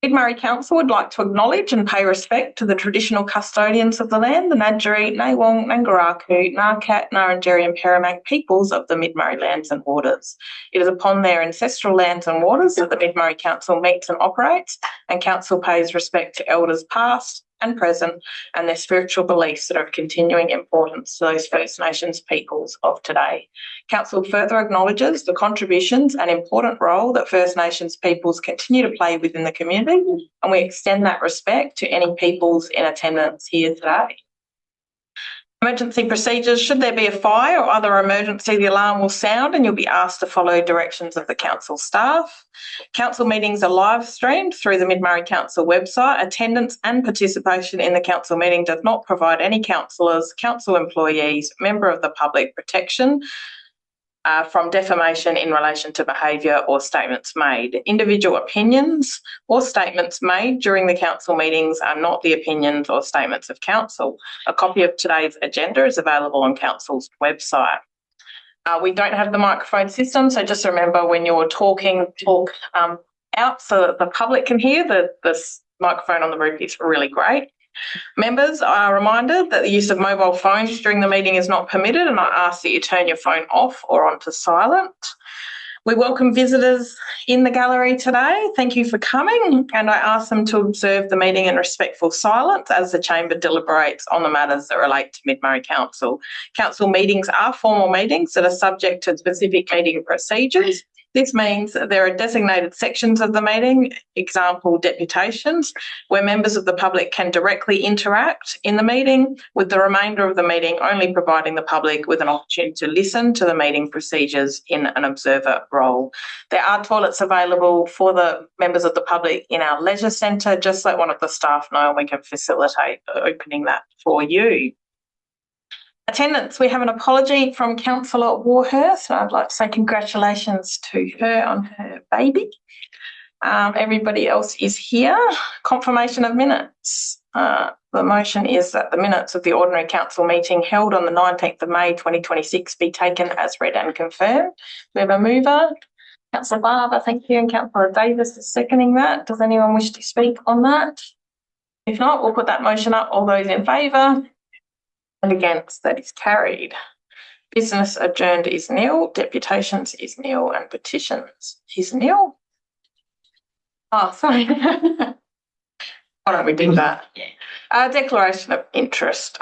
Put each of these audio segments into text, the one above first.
Mid Murray Council would like to acknowledge and pay respect to the traditional custodians of the land, the Ngadjuri, Naywong, Nangaraku, Ngarkat, Ngarrindjeri and Peramang peoples of the Mid Murray lands and waters. It is upon their ancestral lands and waters that the Mid Murray Council meets and operates, and Council pays respect to elders past and present and their spiritual beliefs that are of continuing importance to those First Nations peoples of today. Council further acknowledges the contributions and important role that First Nations peoples continue to play within the community, and we extend that respect to any peoples in attendance here today. Emergency procedures. Should there be a fire or other emergency, the alarm will sound and you'll be asked to follow directions of the council staff. Council meetings are live streamed through the Mid Murray Council website. Attendance and participation in the council meeting does not provide any councillors, council employees, member of the public protection from defamation in relation to behaviour or statements made. Individual opinions or statements made during the council meetings are not the opinions or statements of council. A copy of today's agenda is available on council's website. We don't have the microphone system, so just remember when you're talking, talk out so that the public can hear. The microphone on the roof is really great. Members are reminded that the use of mobile phones during the meeting is not permitted, and I ask that you turn your phone off or onto silent. We welcome visitors in the gallery today. Thank you for coming, and I ask them to observe the meeting in respectful silence as the Chamber deliberates on the matters that relate to Mid Murray Council. Council meetings are formal meetings that are subject to specific meeting procedures. This means that there are designated sections of the meeting, example deputations, where members of the public can directly interact in the meeting, with the remainder of the meeting only providing the public with an opportunity to listen to the meeting procedures in an observer role. There are toilets available for the members of the public in our leisure centre. Just let one of the staff know and we can facilitate opening that for you. Attendance. We have an apology from Councillor Warhurst. I'd like to say congratulations to her on her baby. Everybody else is here. Confirmation of minutes. The motion is that the minutes of the ordinary council meeting held on the 19th of May 2026 be taken as read and confirmed. We have a mover. Councillor Barber, thank you, and Councillor Davis is seconding that. Does anyone wish to speak on that? If not, we'll put that motion up. All those in favour? And against, that is carried. Business adjourned is nil, deputations is nil, and petitions is nil. Oh, sorry. Why don't we do that? Yeah. Declaration of interest.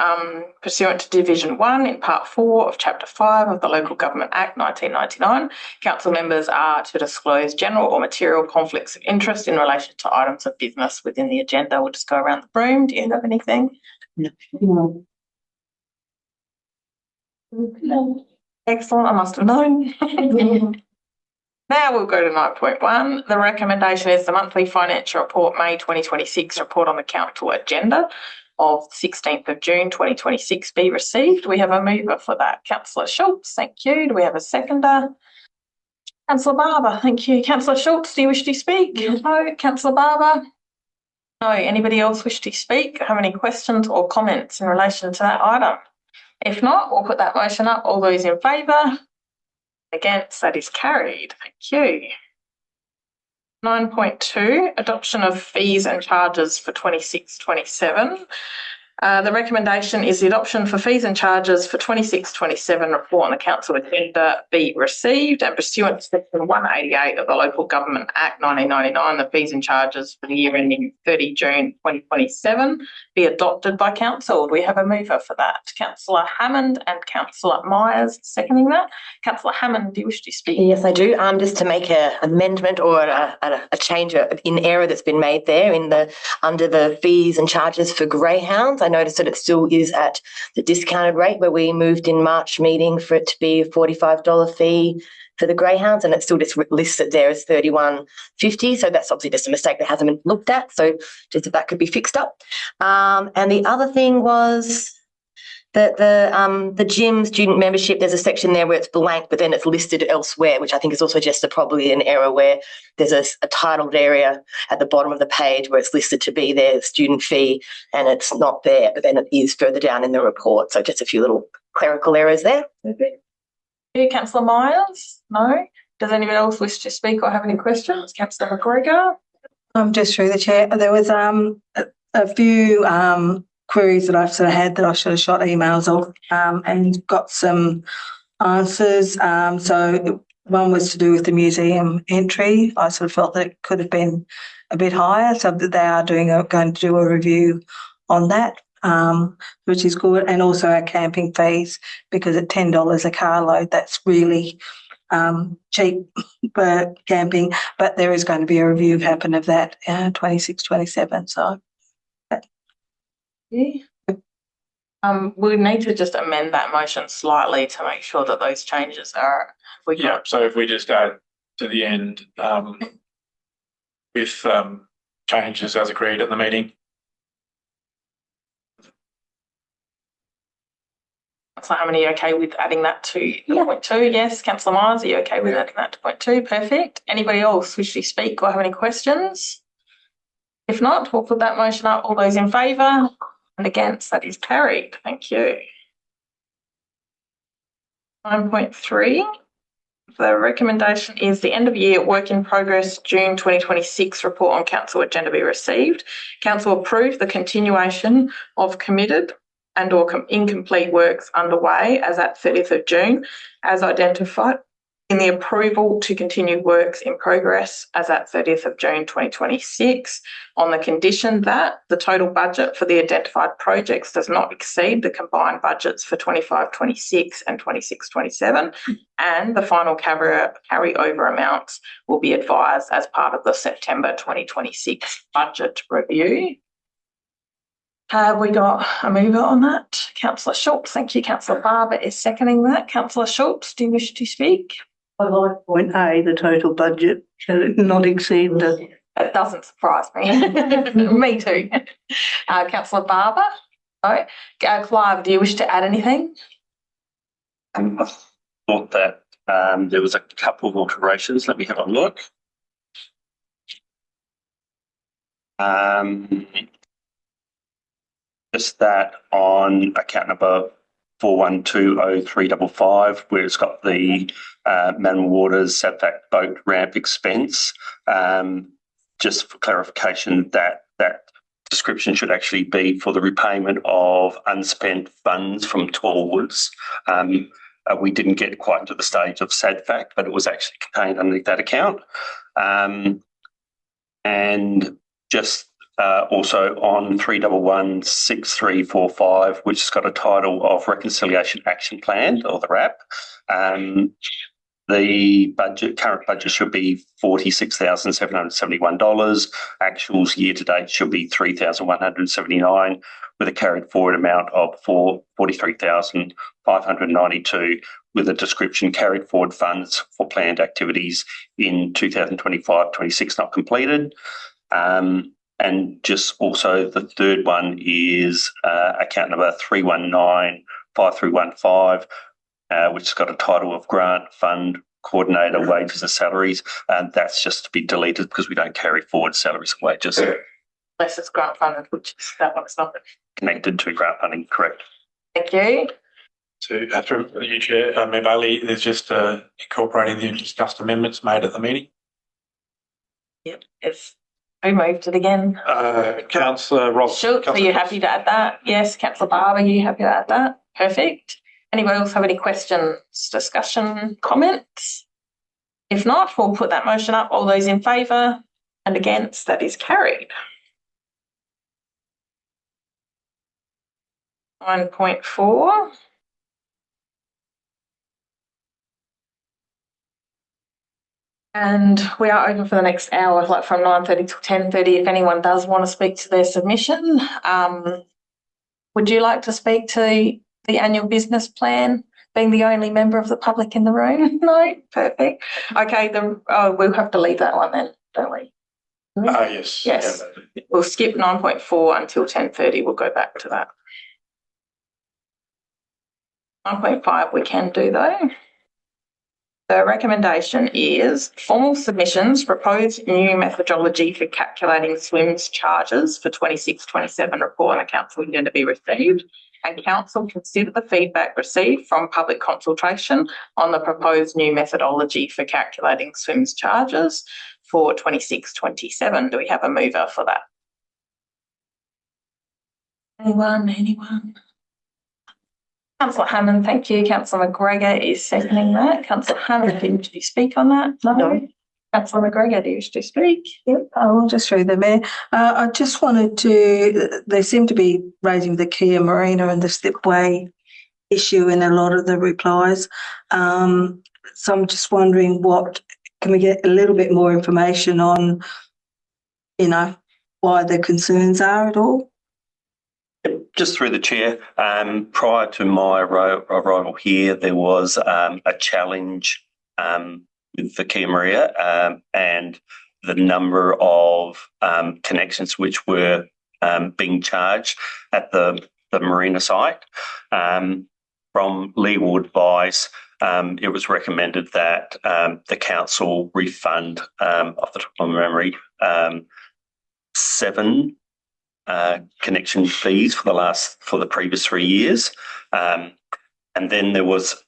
Pursuant to Division 1 in Part 4 of Chapter 5 of the Local Government Act 1999, council members are to disclose general or material conflicts of interest in relation to items of business within the agenda. We'll just go around the room. Do you have anything? No. Excellent, I must have known. Now we'll go to 9.1. The recommendation is the monthly financial report, May 2026 report on the council agenda of 16th of June 2026 be received. We have a mover for that. Councillor Schultz, thank you. Do we have a seconder? Councillor Barber, thank you. Councillor Schultz, do you wish to speak? No. Councillor Barber? No. Anybody else wish to speak? Have any questions or comments in relation to that item? If not, we'll put that motion up. All those in favour? Against, that is carried. Thank you. 9.2, adoption of fees and charges for 26-27. The recommendation is the adoption for fees and charges for 26-27 report on the council agenda be received, and pursuant to Section 188 of the Local Government Act 1999, the fees and charges for the year ending 30 June 2027 be adopted by council. We have a mover for that. Councillor Hammond and Councillor Myers seconding that. Councillor Hammond, do you wish to speak? Yes, I do. Just to make an amendment or a change in error that's been made there under the fees and charges for greyhounds. I noticed that it still is at the discounted rate where we moved in March meeting for it to be a $45 fee for the greyhounds, and it's still just listed there as $31.50. So that's obviously just a mistake that hasn't been looked at. So just if that could be fixed up. And the other thing was that the gym student membership, there's a section there where it's blank, but then it's listed elsewhere, which I think is also just probably an error where there's a titled area at the bottom of the page where it's listed to be their student fee and it's not there, but then it is further down in the report. So just a few little clerical errors there. Okay. Councillor Myers? No. Does anybody else wish to speak or have any questions? Councillor McGregor? Just through the chair, there was a few queries that I've sort of had that I should have shot emails of and got some answers. So one was to do with the museum entry. I sort of felt that it could have been a bit higher, so that they are going to do a review on that, which is good. And also our camping fees, because at $10 a carload, that's really cheap for camping, but there is going to be a review happen of that 26, 27. So Yeah. We need to just amend that motion slightly to make sure that those changes are. So if we just add to the end with changes as agreed at the meeting. Councillor Hammond, are you okay with adding that to point 2? Yes. Councillor Myers, are you okay with adding that to point 2? Perfect. Anybody else wish to speak or have any questions? If not, we'll put that motion up. All those in favour and against, that is carried. Thank you. 9.3. The recommendation is the end of year work in progress June 2026 report on council agenda be received. Council approve the continuation of committed and or incomplete works underway as at 30th of June as identified in the approval to continue works in progress as at 30th of June 2026 on the condition that the total budget for the identified projects does not exceed the combined budgets for 25-26 and 26-27, and the final carryover amounts will be advised as part of the September 2026 budget review. Have we got a mover on that? Councillor Schultz. Thank you. Councillor Barber is seconding that. Councillor Schultz, do you wish to speak? I like point A, the total budget should not exceed the. It doesn't surprise me. Me too. Councillor Barber? No. Clive, do you wish to add anything? I thought that there was a couple of alterations. Let me have a look. Just that on account number 41203555, where it's got the Manning Waters Sadfact boat ramp expense. Just for clarification, that description should actually be for the repayment of unspent funds from Tallwoods. We didn't get quite to the stage of Sadfact, but it was actually contained underneath that account. And just also on 3116345, which has got a title of Reconciliation Action Plan, or the RAP. The current budget should be $46,771. Actuals year to date should be $3,179, with a carried forward amount of $43,592, with a description carried forward funds for planned activities in 2025-26 not completed. And just also the third one is account number 3195315, which has got a title of Grant Fund Coordinator Wages and Salaries. And that's just to be deleted because we don't carry forward salaries and wages. Unless it's grant funded, which is that one's not Connected to grant funding, correct. Thank you. So through you, Chair, Mayor Bailey, there's just incorporating the discussed amendments made at the meeting. Yep. Yes. Who moved it again? Councillor Ross. Schultz, are you happy to add that? Yes. Councillor Barber, are you happy to add that? Perfect. Anybody else have any questions, discussion, comments? If not, we'll put that motion up. All those in favour and against, that is carried. 9.4. And we are open for the next hour, like from 9:30 till 10:30, if anyone does want to speak to their submission. Would you like to speak to the annual business plan, being the only member of the public in the room? No? Perfect. Okay, then we'll have to leave that one then, don't we? Yes. Yes. We'll skip 9.4 until 10:30. We'll go back to that. 9.5 we can do though. The recommendation is formal submissions, proposed new methodology for calculating SWIMS charges for 26-27 report on the council agenda be received and council consider the feedback received from public consultation on the proposed new methodology for calculating SWIMS charges for 26-27. Do we have a mover for that? Anyone? Councillor Hammond, thank you. Councillor McGregor is seconding that. Councillor Hammond, did you speak on that? No. Councillor McGregor, do you wish to speak? Yep, I will just through the mayor. I just wanted to, they seem to be raising the Kia Marina and the slipway issue in a lot of the replies. So I'm just wondering can we get a little bit more information on, why the concerns are at all? Just through the chair, prior to my arrival here, there was a challenge with the Kia Maria and the number of connections which were being charged at the marina site. From legal advice, it was recommended that the council refund, off the top of my memory, 7 connection fees for the previous 3 years. And then there was,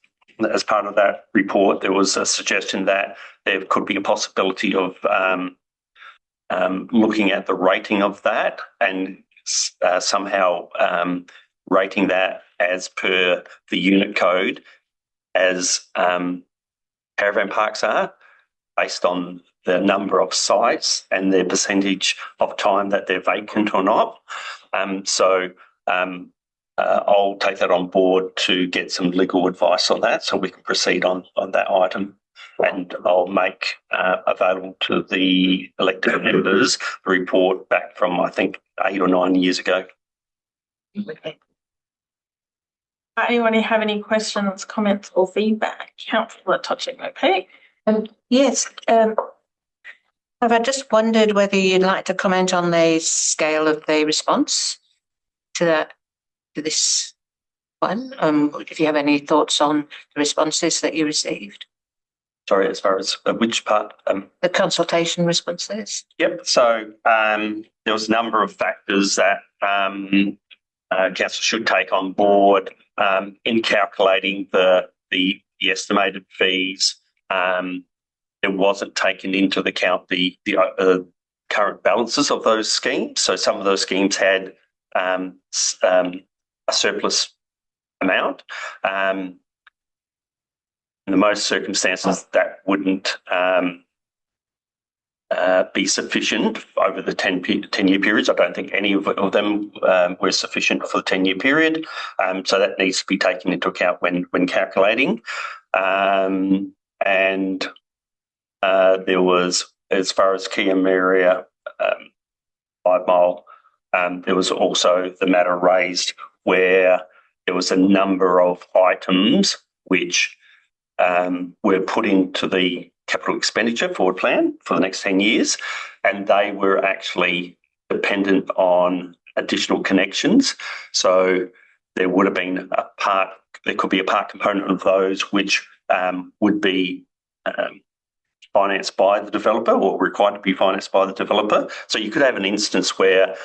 as part of that report, there was a suggestion that there could be a possibility of looking at the rating of that and somehow rating that as per the unit code as caravan parks are, based on the number of sites and their percentage of time that they're vacant or not. I'll take that on board to get some legal advice on that so we can proceed on that item. And I'll make available to the elected members the report back from, I think, 8 or 9 years ago. Anyone have any questions, comments or feedback? Councillor Tochick-McPeak. Yes. I just wondered whether you'd like to comment on the scale of the response to this one. If you have any thoughts on the responses that you received. Sorry, as far as which part? The consultation responses. Yep. So there was a number of factors that council should take on board in calculating the estimated fees. It wasn't taken into account the current balances of those schemes. So some of those schemes had a surplus amount. In the most circumstances, that wouldn't be sufficient over the 10-year periods. I don't think any of them were sufficient for the 10-year period. So that needs to be taken into account when calculating. There was, as far as Kia Maria 5 Mile, there was also the matter raised where there was a number of items which were put into the capital expenditure forward plan for the next 10 years, and they were actually dependent on additional connections. So there would have been there could be a part component of those which would be financed by the developer or required to be financed by the developer. So you could have an instance where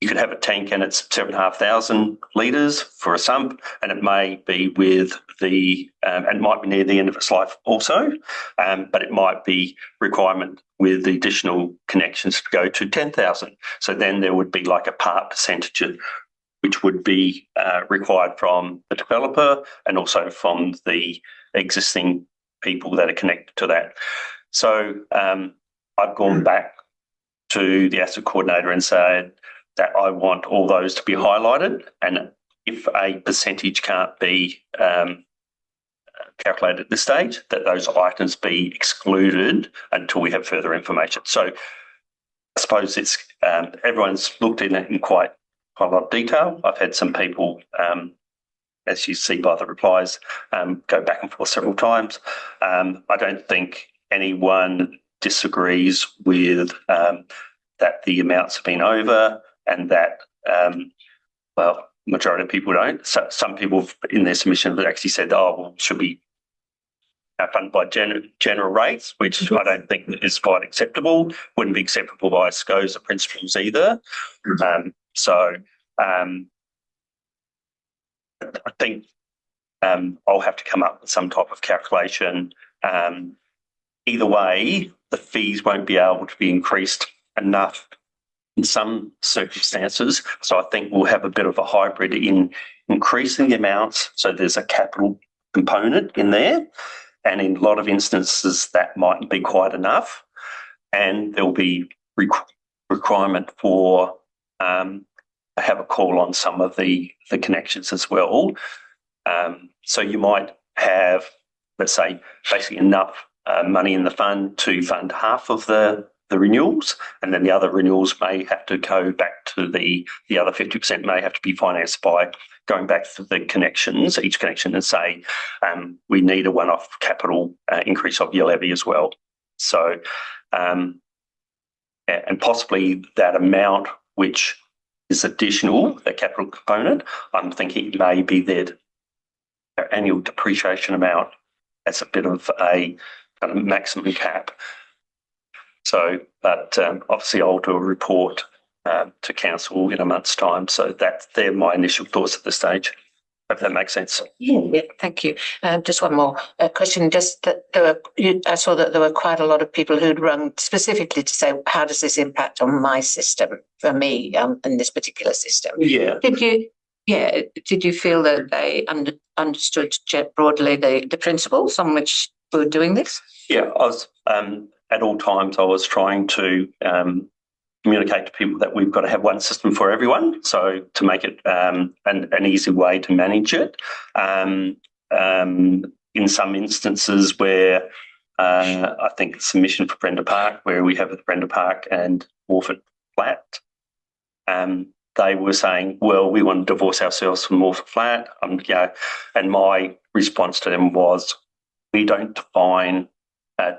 you could have a tank and it's 7,500 litres for a sump, and it may be with and might be near the end of its life also, but it might be requirement with the additional connections to go to 10,000. So then there would be like a part percentage which would be required from the developer and also from the existing people that are connected to that. So I've gone back to the asset coordinator and said that I want all those to be highlighted, and if a percentage can't be calculated at this stage, that those items be excluded until we have further information. So I suppose it's everyone's looked in it in quite a lot of detail. I've had some people, as you see by the replies, go back and forth several times. I don't think anyone disagrees with that the amounts have been over, and that, majority of people don't. So some people in their submission have actually said, should be funded by general rates, which I don't think is quite acceptable. Wouldn't be acceptable by SCOSA principles either. I think I'll have to come up with some type of calculation. Either way, the fees won't be able to be increased enough in some circumstances. So I think we'll have a bit of a hybrid in increasing the amounts. So there's a capital component in there. And in a lot of instances, that mightn't be quite enough. And there'll be requirement for have a call on some of the connections as well. So you might have, let's say, basically enough money in the fund to fund half of the renewals, and then the other renewals may have to go back to the other 50% may have to be financed by going back to the connections, each connection, and say, we need a one-off capital increase of your levy as well. So, and possibly that amount which is additional, the capital component, I'm thinking may be their annual depreciation amount as a bit of a kind of maximum cap. So, but obviously I'll do a report to council in a month's time. So they're my initial thoughts at this stage. Hope that makes sense. Yeah, thank you. Just one more question. Just that I saw that there were quite a lot of people who'd rung specifically to say, how does this impact on my system for me in this particular system? Yeah. Did you feel that they understood broadly the principles on which we were doing this? Yeah, I was at all times I was trying to communicate to people that we've got to have one system for everyone. So to make it an easy way to manage it. In some instances where I think it's submission for Brenda Park, where we have with Brenda Park and Morford Flat, they were saying, well, we want to divorce ourselves from Morford Flat. And my response to them was, we don't define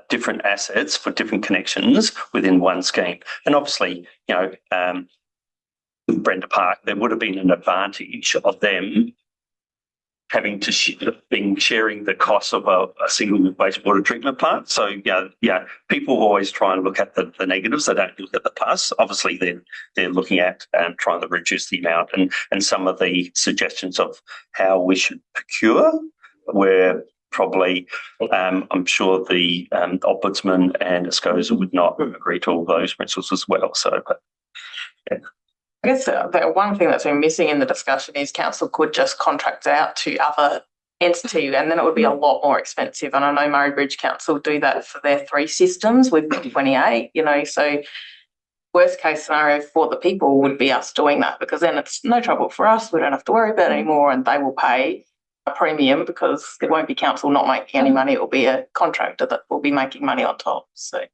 different assets for different connections within one scheme. And obviously, with Brenda Park, there would have been an advantage of them having to sharing the cost of a single wastewater treatment plant. So, people always try and look at the negatives. They don't look at the plus. Obviously, they're looking at trying to reduce the amount and some of the suggestions of how we should procure were probably, I'm sure the Ombudsman and ASCOSA would not agree to all those principles as well. So, but, yeah. I guess the one thing that's been missing in the discussion is council could just contract out to other entities, and then it would be a lot more expensive. And I know Murray Bridge Council do that for their 3 systems. We've got 28, so worst case scenario for the people would be us doing that, because then it's no trouble for us. We don't have to worry about it anymore, and they will pay a premium because it won't be council not making any money. It will be a contractor that will be making money on top. So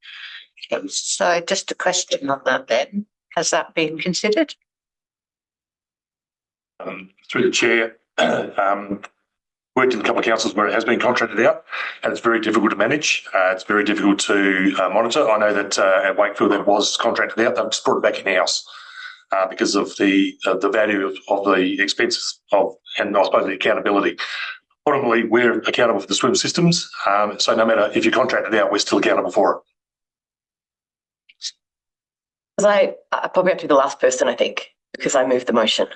just a question on that then. Has that been considered? Through the chair, worked in a couple of councils where it has been contracted out, and it's very difficult to manage. It's very difficult to monitor. I know that at Wakefield it was contracted out. They've just brought it back in-house because of the value of the expenses and I suppose the accountability. Ultimately, we're accountable for the swim systems, so no matter if you contract it out, we're still accountable for it. I probably have to be the last person, I think, because I moved the motion.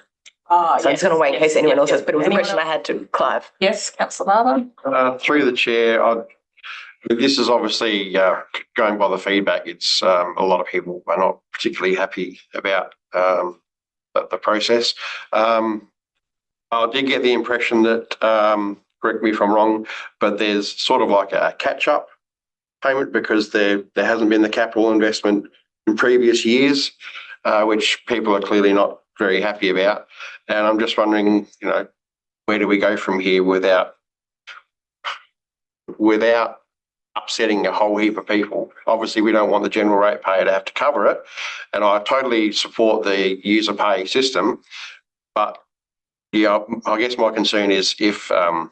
So I'm just going to wait in case anyone else has, but it was a question I had to Clive. yes, Councillor Barber. Through the chair, this is obviously going by the feedback. It's a lot of people are not particularly happy about the process. I did get the impression that, correct me if I'm wrong, but there's sort of like a catch-up payment because there hasn't been the capital investment in previous years, which people are clearly not very happy about. And I'm just wondering, where do we go from here without upsetting a whole heap of people? Obviously, we don't want the general ratepayer to have to cover it. And I totally support the user pay system. But I guess my concern is if it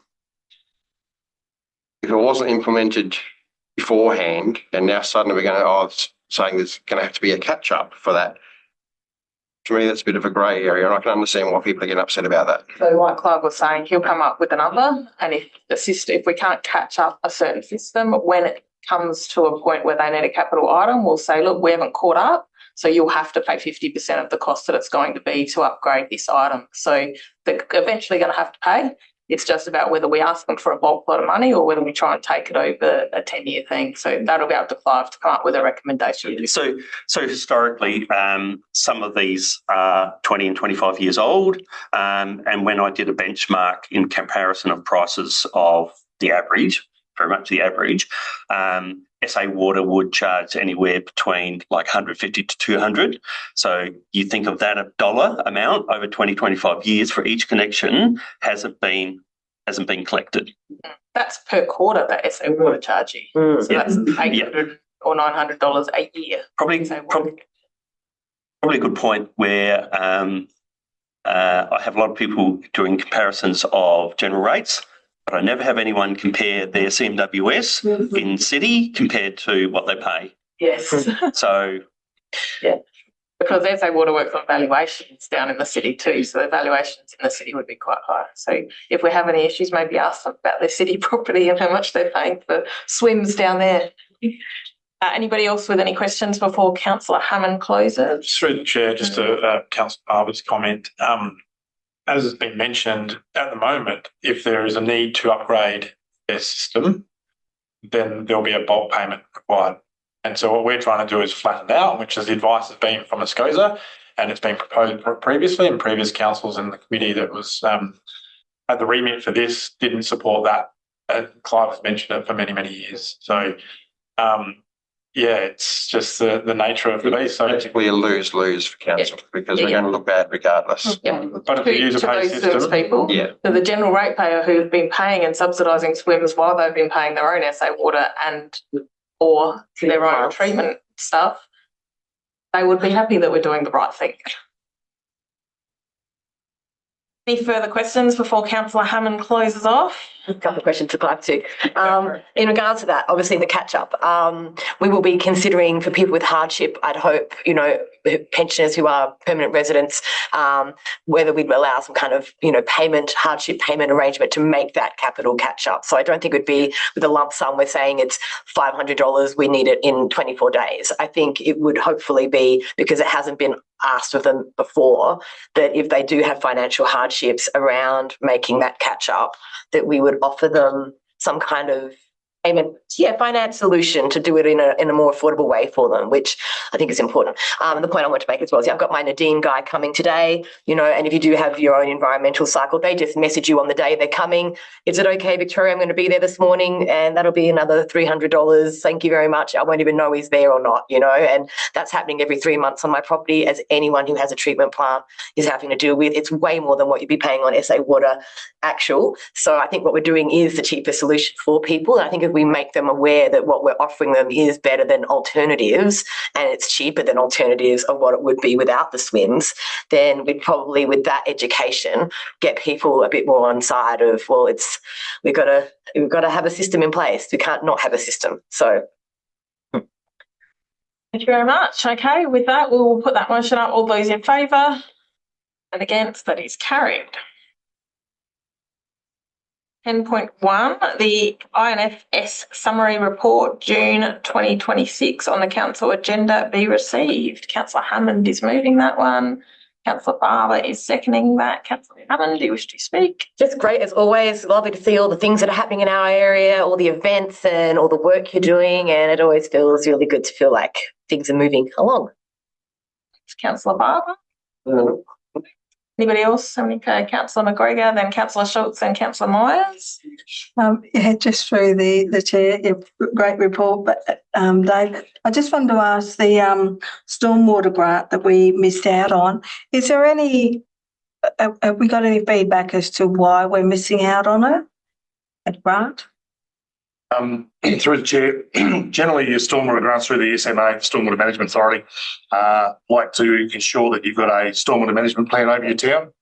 wasn't implemented beforehand and now suddenly we're going to, saying there's going to have to be a catch-up for that. To me, that's a bit of a grey area, and I can understand why people are getting upset about that. So like Clive was saying, he'll come up with a number, and if we can't catch up a certain system, when it comes to a point where they need a capital item, we'll say, look, we haven't caught up, So you'll have to pay 50% of the cost that it's going to be to upgrade this item. So they're eventually going to have to pay. It's just about whether we ask them for a bulk lot of money or whether we try and take it over a 10-year thing. So that'll be up to Clive to come up with a recommendation. So historically, some of these are 20 and 25 years old. And when I did a benchmark in comparison of prices of the average, very much the average, SA Water would charge anywhere between like 150 to 200. So you think of that a dollar amount over 20, 25 years for each connection hasn't been collected. That's per quarter that SA Water charge you. So that's $800 or $900 a year. Probably a good point where I have a lot of people doing comparisons of general rates, but I never have anyone compare their CMWS in city compared to what they pay. Yes. So, because SA Water works on valuations down in the city too, so the valuations in the city would be quite high. So if we have any issues, maybe ask them about their city property and how much they're paying for swims down there. Anybody else with any questions before Councillor Hammond closes? Through the chair, just to Councillor Barber's comment. As has been mentioned, at the moment, if there is a need to upgrade their system, then there'll be a bulk payment required. And so what we're trying to do is flatten out, which is the advice has been from ASCOSA, and it's been proposed previously, and previous councils in the committee that was had the remit for this didn't support that. Clive has mentioned it for many, many years. So, it's just the nature of the beast. So Basically a lose-lose for council because we're going to look bad regardless. Yeah. But if you use a To pay those service system, people, to the general ratepayer who've been paying and subsidising swims while they've been paying their own SA Water and or their own treatment stuff, they would be happy that we're doing the right thing. Any further questions before Councillor Hammond closes off? A couple of questions to Clive too. In regards to that, obviously the catch-up, we will be considering for people with hardship, I'd hope, pensioners who are permanent residents, whether we'd allow some kind of, hardship payment arrangement to make that capital catch-up. So I don't think it would be with a lump sum, we're saying it's $500, we need it in 24 days. I think it would hopefully be, because it hasn't been asked of them before, that if they do have financial hardships around making that catch-up, that we would offer them some kind of payment, finance solution to do it in a more affordable way for them, which I think is important. And the point I want to make as well is I've got my Nadine guy coming today, and if you do have your own environmental cycle, they just message you on the day they're coming. Is it okay, Victoria? I'm going to be there this morning and that'll be another $300. Thank you very much. I won't even know he's there or not, and that's happening every 3 months on my property as anyone who has a treatment plant is having to deal with. It's way more than what you'd be paying on SA Water actual. So I think what we're doing is the cheapest solution for people. And I think if we make them aware that what we're offering them is better than alternatives and it's cheaper than alternatives of what it would be without the swims, then we'd probably, with that education, get people a bit more on side of, well, we've got to have a system in place. We can't not have a system. So. Thank you very much. Okay, with that, we will put that motion up. All those in favour and against, that is carried. 10.1, the INFS Summary Report, June 2026 on the Council agenda be received. Councillor Hammond is moving that one. Councillor Barber is seconding that. Councillor Hammond, do you wish to speak? Just great as always. Lovely to see all the things that are happening in our area, all the events and all the work you're doing, and it always feels really good to feel like things are moving along. Councillor Barber. Anybody else? Councillor McGregor, then Councillor Schultz and Councillor Myers. Just through the chair, great report. But Dave, I just wanted to ask the stormwater grant that we missed out on. Is there any? Have we got any feedback as to why we're missing out on it? That grant. Through the chair, generally your stormwater grants through the SMA, Stormwater Management Authority, like to ensure that you've got a stormwater management plan over your town.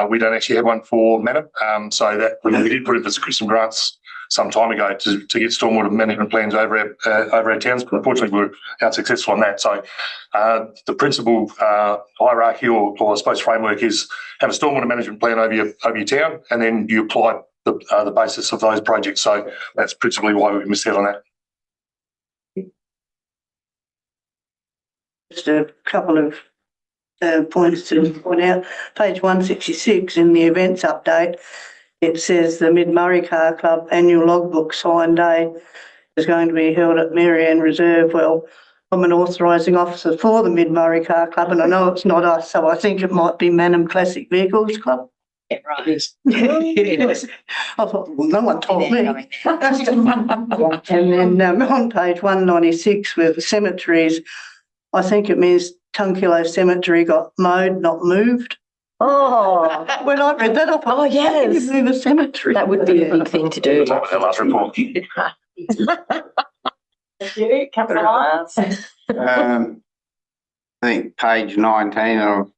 We don't actually have one for Manor, so that we did put in for some grants some time ago to get stormwater management plans over our towns, but unfortunately we were unsuccessful on that. So the principal hierarchy or I suppose framework is have a stormwater management plan over your town, and then you apply the basis of those projects. So that's principally why we missed out on that. Just a couple of points to point out. Page 166 in the events update, it says the Mid-Murray Car Club annual logbook sign day is going to be held at Marianne Reserve. Well, I'm an authorising officer for the Mid-Murray Car Club, and I know it's not us, so I think it might be Manham Classic Vehicles Club. Yeah, right. Yes. I thought, well, no one told me. And then on page 196 with the cemeteries, I think it means Tunkillo Cemetery got mowed, not moved. Oh, When I read that, I thought, oh, how can you yes. move a cemetery? That would be a big thing to do. Top of the last report. Thank you, Councillor Myers. I think page 19 of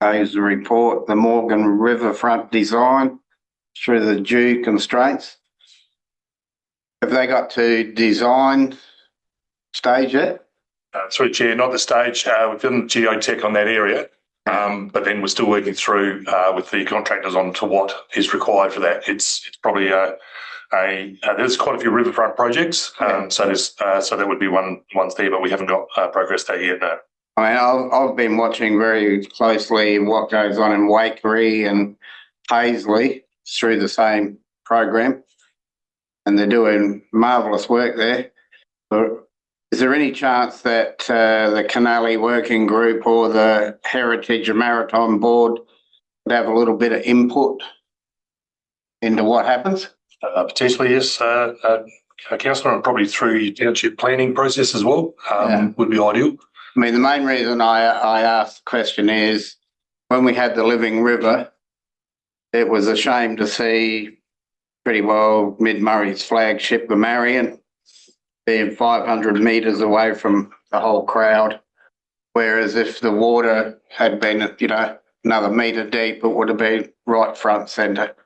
the report, the Morgan Riverfront design through the due constraints. Have they got to design stage yet? Through Chair, not the stage. We've done geotech on that area, but then we're still working through with the contractors on to what is required for that. It's probably there's quite a few riverfront projects, so that would be one's there, but we haven't got progress there yet. No. I mean, I've been watching very closely what goes on in Waikerie and Paisley through the same program, and they're doing marvellous work there. But is there any chance that the Canali Working Group or the Heritage and Maritime Board would have a little bit of input into what happens? Potentially, yes, Councillor, and probably through your township planning process as well would be ideal. I mean, the main reason I asked the question is when we had the Living River, it was a shame to see pretty well Mid-Murray's flagship, the Marion, being 500 metres away from the whole crowd. Whereas if the water had been, another metre deep, it would have been right front centre.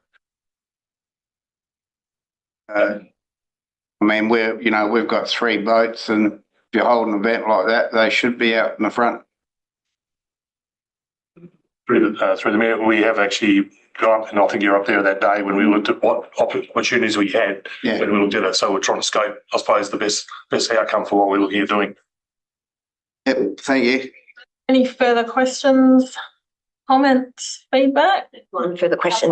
I mean, we've got 3 boats, and if you hold an event like that, they should be out in the front. Through the mayor, we have actually gone, and I think you're up there that day when we looked at what opportunities we had when we looked at it. So we're trying to scope, I suppose, the best outcome for what we're looking at doing. Yep, thank you. Any further questions, comments, feedback? One further question.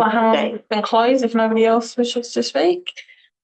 Been closed if nobody else wishes to speak.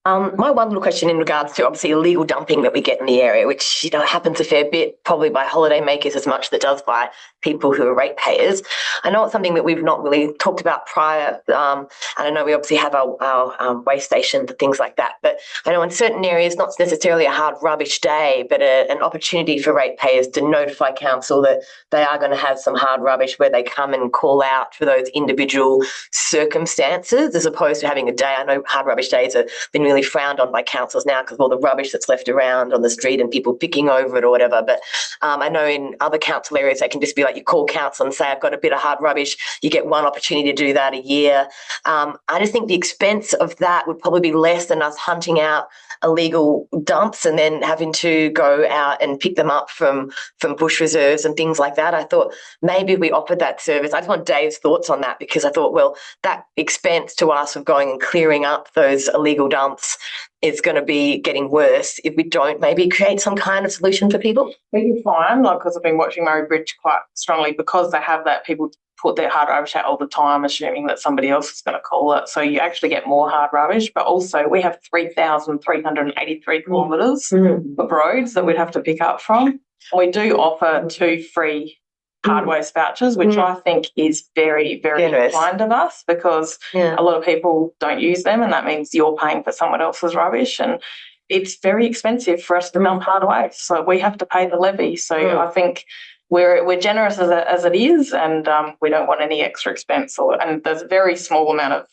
My one little question in regards to obviously illegal dumping that we get in the area, which happens a fair bit, probably by holidaymakers as much as it does by people who are ratepayers. I know it's something that we've not really talked about prior, and I know we obviously have our waste stations and things like that. But I know in certain areas, not necessarily a hard rubbish day, but an opportunity for ratepayers to notify council that they are going to have some hard rubbish, where they come and call out for those individual circumstances, as opposed to having a day. I know hard rubbish days have been really frowned on by councils now because of all the rubbish that's left around on the street and people picking over it or whatever. But I know in other council areas, they can just be like, you call council and say, I've got a bit of hard rubbish. You get one opportunity to do that a year. I just think the expense of that would probably be less than us hunting out illegal dumps and then having to go out and pick them up from bush reserves and things like that. I thought maybe we offered that service. I just want Dave's thoughts on that, because I thought, well, that expense to us of going and clearing up those illegal dumps is going to be getting worse if we don't maybe create some kind of solution for people. We can find, because I've been watching Murray Bridge quite strongly, because they have that, people put their hard rubbish out all the time, assuming that somebody else is going to call it. So you actually get more hard rubbish, but also we have 3,383 kilometres of roads that we'd have to pick up from. We do offer 2 free hard waste vouchers, which I think is very, very kind of us, because a lot of people don't use them, and that means you're paying for someone else's rubbish, and it's very expensive for us to dump hard waste. So we have to pay the levy. So I think we're generous as it is, and we don't want any extra expense. And there's a very small amount of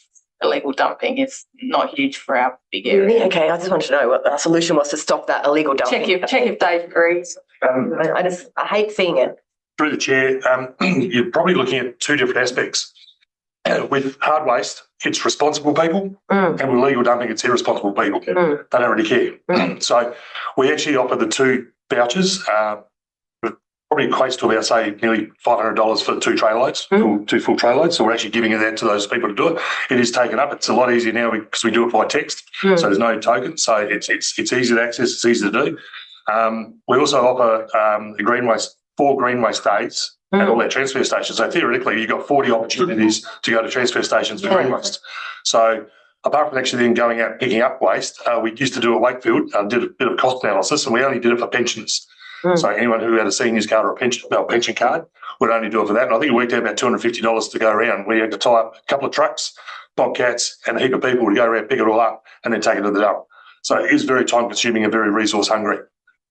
illegal dumping. It's not huge for our big area. Okay, I just wanted to know what our solution was to stop that illegal dumping. Check if Dave agrees. I hate seeing it. Through the chair, you're probably looking at 2 different aspects. With hard waste, it's responsible people, and with illegal dumping, it's irresponsible people. They don't really care. So we actually offer the 2 vouchers. Probably equates to about, say, nearly $500 for 2 tray loads, 2 full tray loads. So we're actually giving that to those people to do it. It is taken up. It's a lot easier now because we do it by text, so there's no token. So it's easy to access. It's easy to do. We also offer the green waste 4 Greenway states and all their transfer stations. So theoretically, you've got 40 opportunities to go to transfer stations for green waste. So apart from actually then going out and picking up waste, we used to do at Wakefield, did a bit of cost analysis, and we only did it for pensions. So anyone who had a seniors card or a pension card would only do it for that. And I think it worked out about $250 to go around. We had to tie up a couple of trucks, bobcats, and a heap of people to go around, pick it all up, and then take it to the dump. So it is very time consuming and very resource hungry.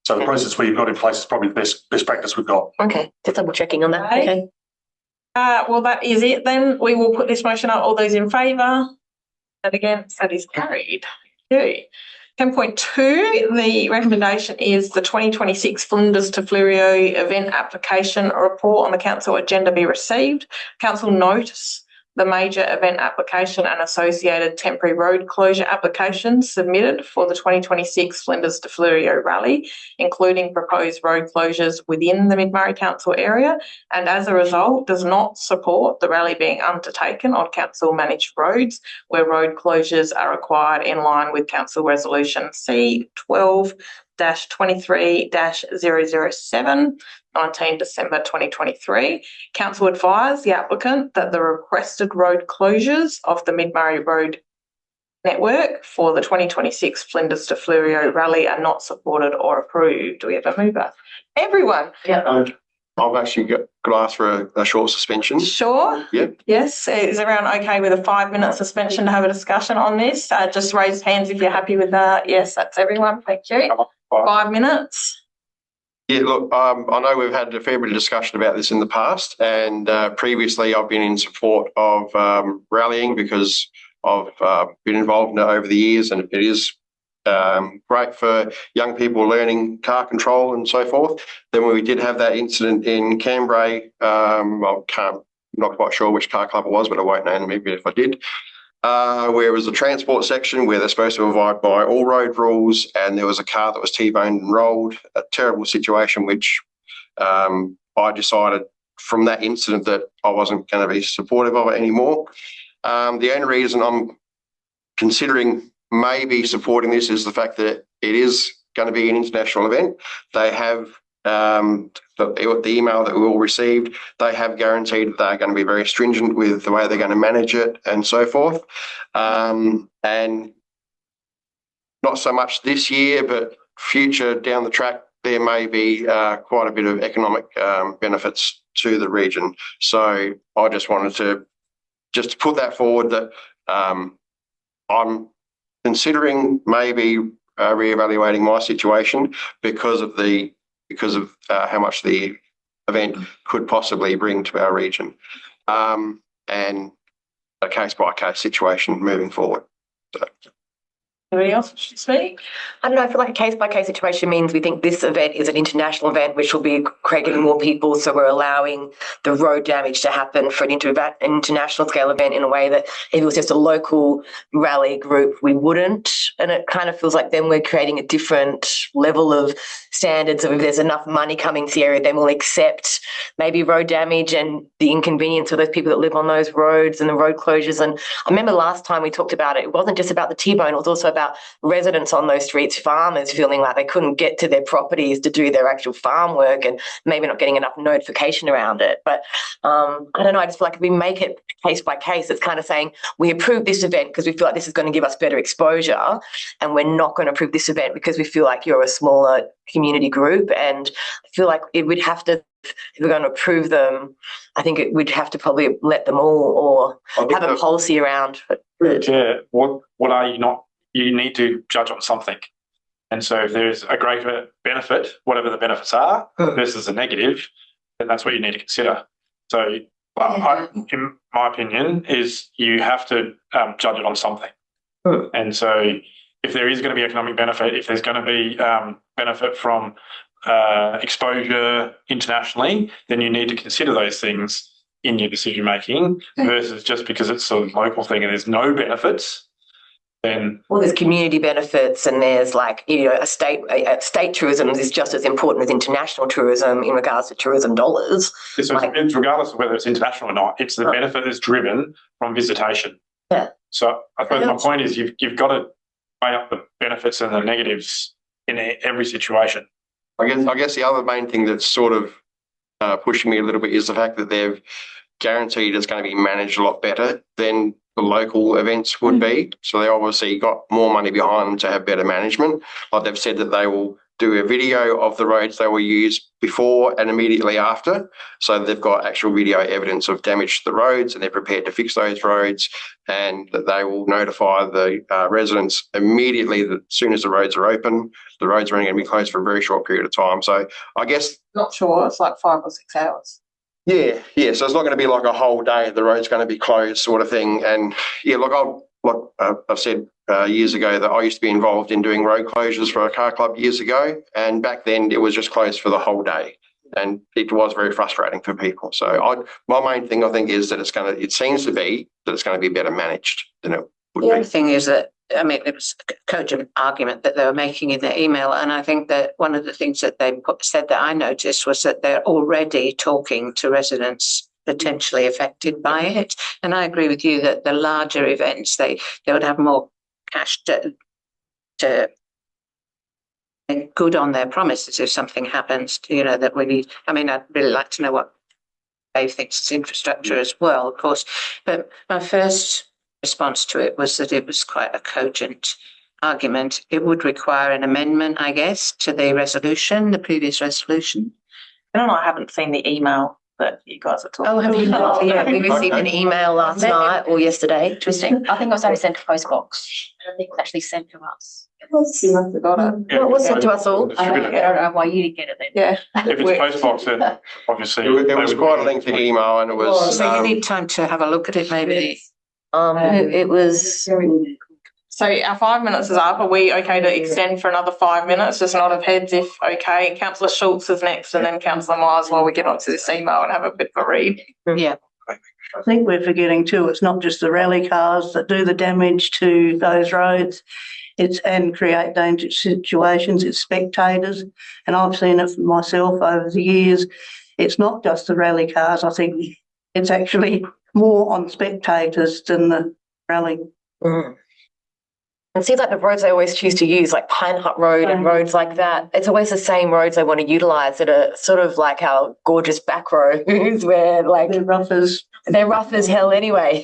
So the process we've got in place is probably the best practice we've got. Okay, just double checking on that. Okay. Well, that is it then. We will put this motion up. All those in favour? And against, that is carried. Thank you. 10.2, the recommendation is the 2026 Flinders to Fleurieu event application report on the council agenda be received. Council notice the major event application and associated temporary road closure applications submitted for the 2026 Flinders to Fleurieu rally, including proposed road closures within the Mid-Murray Council area, and as a result does not support the rally being undertaken on council managed roads where road closures are required in line with Council Resolution C12-23-007, 19 December 2023. Council advised the applicant that the requested road closures of the Mid-Murray Road network for the 2026 Flinders to Fleurieu rally are not supported or approved. Do we have a mover? Everyone? Yeah. I've actually got asked for a short suspension. Sure. Yep. Yes. Is everyone okay with a 5-minute suspension to have a discussion on this? Just raise hands if you're happy with that. Yes, that's everyone. Thank you. 5 minutes. Yeah, look, I know we've had a fair bit of discussion about this in the past, and previously I've been in support of rallying because I've been involved in it over the years, and it is great for young people learning car control and so forth. Then when we did have that incident in Cambrai, not quite sure which car club it was, but I won't name them even if I did. Where it was a transport section where they're supposed to abide by all road rules, and there was a car that was T-boned and rolled, a terrible situation, which I decided from that incident that I wasn't going to be supportive of it anymore. The only reason I'm considering maybe supporting this is the fact that it is going to be an international event. They have the email that we all received, they have guaranteed that they're going to be very stringent with the way they're going to manage it and so forth. And not so much this year, but future down the track, there may be quite a bit of economic benefits to the region. So I just wanted to put that forward that I'm considering maybe reevaluating my situation because of how much the event could possibly bring to our region, and a case-by-case situation moving forward. So. Anybody else should speak? I don't know, I feel like a case-by-case situation means we think this event is an international event which will be creating more people, so we're allowing the road damage to happen for an international scale event in a way that if it was just a local rally group, we wouldn't. And it kind of feels like then we're creating a different level of standards of if there's enough money coming to the area, then we'll accept maybe road damage and the inconvenience of those people that live on those roads and the road closures. And I remember last time we talked about it, it wasn't just about the T-bone, it was also about residents on those streets, farmers feeling like they couldn't get to their properties to do their actual farm work and maybe not getting enough notification around it. But I don't know, I just feel like if we make it case by case, it's kind of saying we approve this event because we feel like this is going to give us better exposure, and we're not going to approve this event because we feel like you're a smaller community group. And I feel like it would have to, if we're going to approve them, I think we'd have to probably let them all or have a policy around it. Yeah, what are you not? You need to judge on something. And so if there's a greater benefit, whatever the benefits are, versus a negative, then that's what you need to consider. So in my opinion, is you have to judge it on something. And so if there is going to be economic benefit, if there's going to be benefit from exposure internationally, then you need to consider those things in your decision making versus just because it's a local thing and there's no benefits. Then, well, there's community benefits, and there's like, you know, state tourism is just as important as international tourism in regards to tourism dollars. So it's regardless of whether it's international or not, it's the benefit that's driven from visitation. Yeah. So I suppose my point is you've got to weigh up the benefits and the negatives in every situation. I guess the other main thing that's sort of pushing me a little bit is the fact that they've guaranteed it's going to be managed a lot better than the local events would be. So they obviously got more money behind them to have better management. Like they've said that they will do a video of the roads they will use before and immediately after. So they've got actual video evidence of damage to the roads, and they're prepared to fix those roads, and that they will notify the residents immediately that as soon as the roads are open. The roads are only going to be closed for a very short period of time. So I guess... Not sure, it's like 5 or 6 hours. Yeah. So it's not going to be like a whole day. The road's going to be closed, sort of thing. And yeah, look, I've said years ago that I used to be involved in doing road closures for a car club years ago, and back then it was just closed for the whole day, and it was very frustrating for people. So my main thing I think is that it seems to be that it's going to be better managed than it would The be. other thing is that, I mean, it was a cogent argument that they were making in their email, and I think that one of the things that they said that I noticed was that they're already talking to residents potentially affected by it. And I agree with you that the larger events, they would have more cash to make good on their promises if something happens, that we need. I mean, I'd really like to know what Dave thinks is infrastructure as well, of course. But my first response to it was that it was quite a cogent argument. It would require an amendment, I guess, to the resolution, the previous resolution. I haven't seen the email that you guys are talking Oh, have you not? Yeah, we received an email last night or yesterday. Interesting. I think it was only sent to Postbox. I don't think it was actually sent to us. You must have got it. Well, it was sent to us all. I don't know why you didn't get it then. Yeah. If it's postbox, then obviously... It was quite a lengthy email, and it was... So you need time to have a look at it, maybe. It was... So our 5 minutes is up. Are we okay to extend for another 5 minutes? Just nod of heads if okay. Councillor Schultz is next, and then Councillor Myers while we get onto this email and have a bit of a read. Yeah. I think we're forgetting too, it's not just the rally cars that do the damage to those roads. And create dangerous situations. It's spectators, and I've seen it for myself over the years. It's not just the rally cars. I think it's actually more on spectators than the rally. Mm. It seems like the roads they always choose to use, like Pine Hut Road and roads like that, it's always the same roads they want to utilise that are sort of like our gorgeous back roads where like They're rough as hell anyway.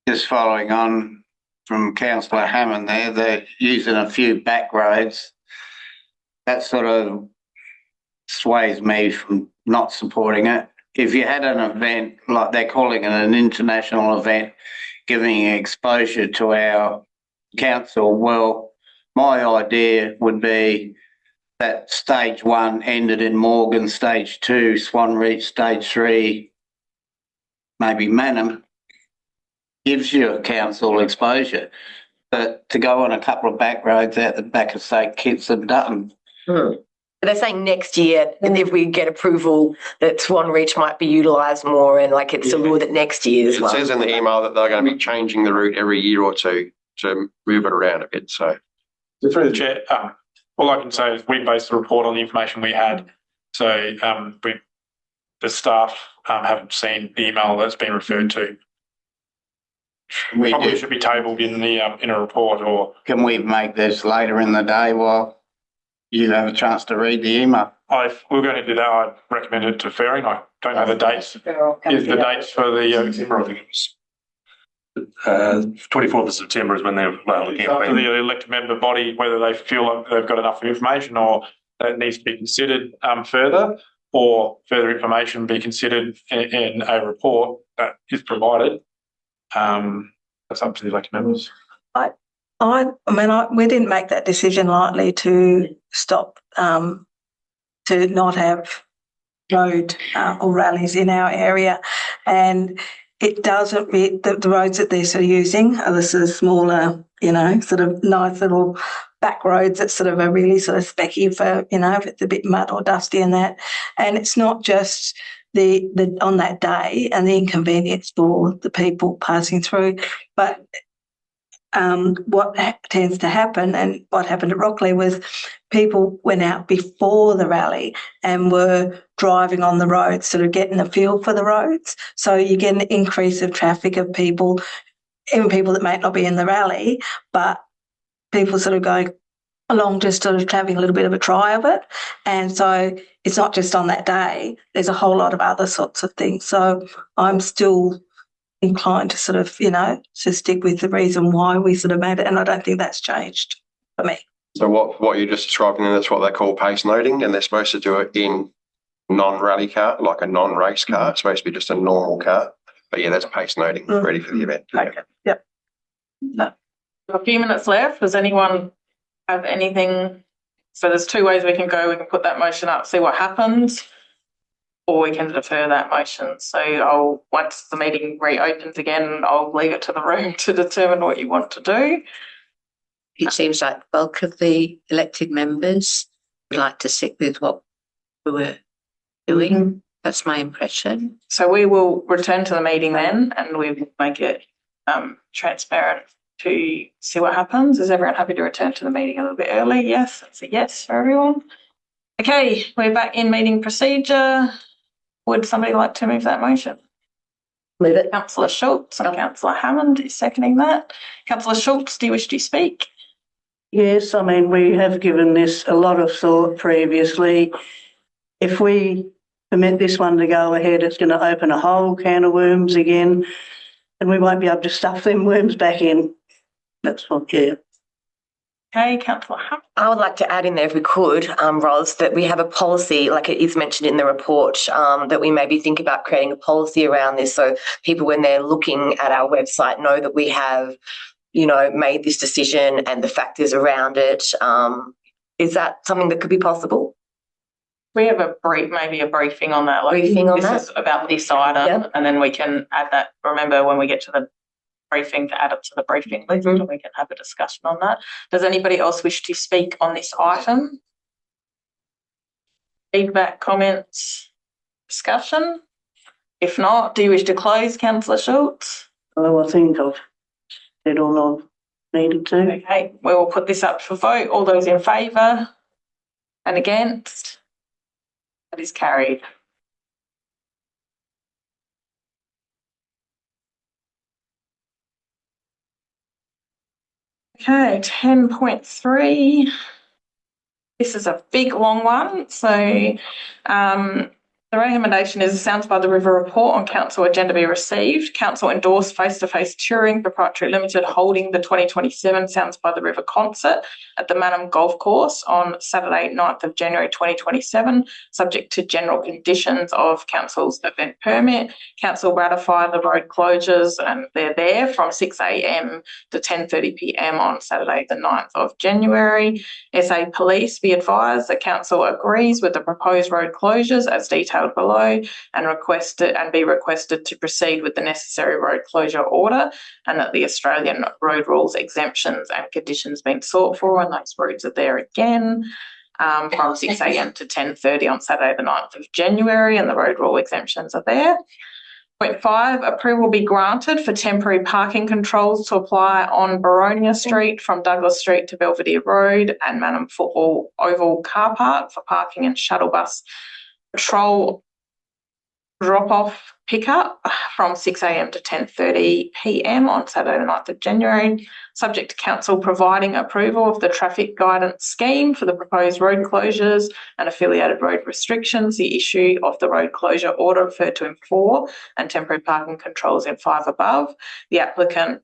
Just following on from Councillor Hammond there, they're using a few back roads. That sort of sways me from not supporting it. If you had an event, like they're calling it an international event, giving exposure to our council, well, my idea would be that stage 1 ended in Morgan, stage 2, Swan Reach, stage 3, maybe Manham, gives you a council exposure. But to go on a couple of back roads out the back of, say, Kitts and Dutton. They're saying next year, if we get approval, that Swan Reach might be utilised more, and like it's a law that next year as well. It says in the email that they're going to be changing the route every year or two to move it around a bit. So, through the chair, all I can say is we based the report on the information we had. So the staff haven't seen the email that's been referred to. Probably should be tabled in a report, or can we make this later in the day while you have a chance to read the email? If we're going to do that, I'd recommend it deferring. I don't know the dates. Is the dates for the 24th of September is when they're looking up at to the elected member body whether they feel like they've got enough information, or that needs to be considered further, or further information be considered in a report that is provided. That's up to the elected members. We didn't make that decision lightly to stop, to not have road or rallies in our area, and it doesn't fit the roads that they're sort of using are the sort of smaller, sort of nice little back roads that sort of are really sort of specky for, if it's a bit mud or dusty and that. And it's not just the on that day and the inconvenience for the people passing through, but what tends to happen, and what happened at Rockley, was people went out before the rally and were driving on the roads, sort of getting a feel for the roads. So you get an increase of traffic of people, even people that might not be in the rally, but people sort of going, along just sort of having a little bit of a try of it. And so it's not just on that day, there's a whole lot of other sorts of things. So I'm still inclined to sort of, to stick with the reason why we sort of made it. And I don't think that's changed for me. So what you're just describing, that's what they call pace noting, and they're supposed to do it in non-rally car, like a non-race car. It's supposed to be just a normal car. But yeah, that's pace noting, ready for the event. Okay. Yep. A few minutes left. Does anyone have anything? So there's two ways we can go. We can put that motion up, see what happens, or we can defer that motion. So once the meeting reopens again, I'll leave it to the room to determine what you want to do. It seems like the bulk of the elected members would like to stick with what we were doing. That's my impression. So we will return to the meeting then, and we will make it transparent to see what happens. Is everyone happy to return to the meeting a little bit early? Yes, that's a yes for everyone. Okay, we're back in meeting procedure. Would somebody like to move that motion? Move it. Councillor Schultz and Councillor Hammond is seconding that. Councillor Schultz, do you wish to speak? Yes, I mean, we have given this a lot of thought previously. If we permit this one to go ahead, it's going to open a whole can of worms again, and we won't be able to stuff them worms back in. That's what, yeah. Okay, Councillor Hammond. I would like to add in there, if we could, Ros, that we have a policy, like it is mentioned in the report, that we maybe think about creating a policy around this, so people, when they're looking at our website, know that we have, made this decision and the factors around it. Is that something that could be possible? We have maybe a briefing on that. This is about this item, and then we can add that. Remember, when we get to the briefing, to add it to the briefing list, and we can have a discussion on that. Does anybody else wish to speak on this item? Feedback, comments, discussion? If not, do you wish to close, Councillor Schultz? Oh, I think I've said all I've needed to. Okay, we will put this up for vote. All those in favour and against? That is carried. Okay, 10.3. This is a big, long one. So the recommendation is Sounds by the River report on council agenda be received. Council endorsed Face-to-Face Touring Proprietary Limited holding the 2027 Sounds by the River concert at the Mannum Golf Course on Saturday, 9th of January 2027, subject to general conditions of council's event permit. Council ratify the road closures, and they're there from 6 a.m. to 10:30 p.m. on Saturday, the 9th of January. SA Police be advised that council agrees with the proposed road closures as detailed below, and be requested to proceed with the necessary road closure order, and that the Australian road rules exemptions and conditions been sought for, and those roads are there again, from 6 a.m. to 10:30 on Saturday the 9th of January, and the road rule exemptions are there. Point 5, approval be granted for temporary parking controls to apply on Baronia Street from Douglas Street to Belvedere Road and Mannum Football Oval Car Park for parking and shuttle bus patrol drop-off pickup from 6 a.m. to 10:30 p.m. on Saturday the 9th of January, subject to council providing approval of the traffic guidance scheme for the proposed road closures and affiliated road restrictions, the issue of the road closure order referred to in 4 and temporary parking controls in 5 above. The applicant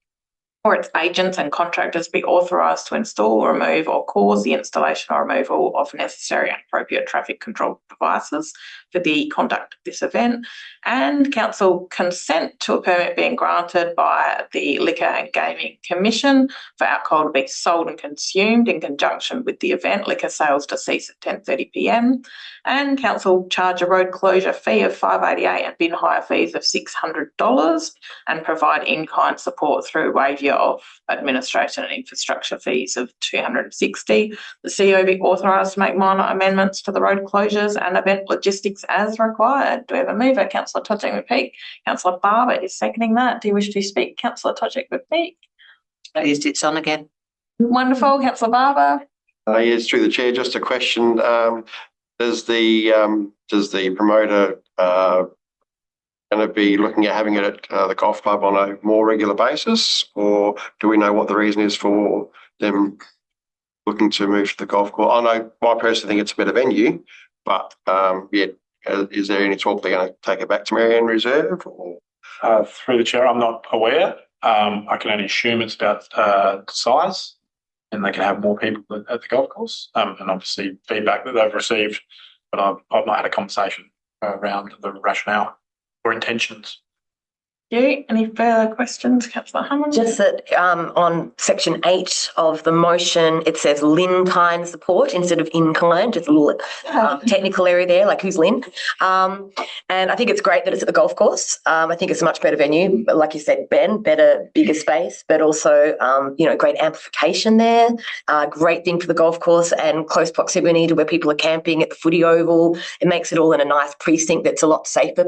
or its agents and contractors be authorised to install, remove or cause the installation or removal of necessary and appropriate traffic control devices for the conduct of this event, and council consent to a permit being granted by the Liquor and Gaming Commission for alcohol to be sold and consumed in conjunction with the event, liquor sales to cease at 10:30 p.m, and council charge a road closure fee of $5.88 and bin hire fees of $600, and provide in-kind support through waiver of administration and infrastructure fees of $260. The CEO be authorised to make minor amendments to the road closures and event logistics as required. Do we have a mover? Councillor Todghick-McPeak. Councillor Barber is seconding that. Do you wish to speak? Councillor Todghick-McPeak. It's on again. Wonderful. Councillor Barber. Yes, through the chair, just a question. Does the promoter going to be looking at having it at the golf club on a more regular basis, or do we know what the reason is for them looking to move to the golf course. I know I personally think it's a better venue, but is there any talk they're going to take it back to Marianne Reserve? Or? Through the chair, I'm not aware. I can only assume it's about size, and they can have more people at the golf course. And obviously feedback that they've received, but I've not had a conversation around the rationale or intentions. Any further questions, Councillor Hammond? Just that on section 8 of the motion, it says Lynn-kind support instead of in-kind. Just a little technical area there, like who's Lynn? And I think it's great that it's at the golf course. I think it's a much better venue. But like you said, Ben, better, bigger space, but also, great amplification there. Great thing for the golf course and close proximity to where people are camping at the footy oval. It makes it all in a nice precinct that's a lot safer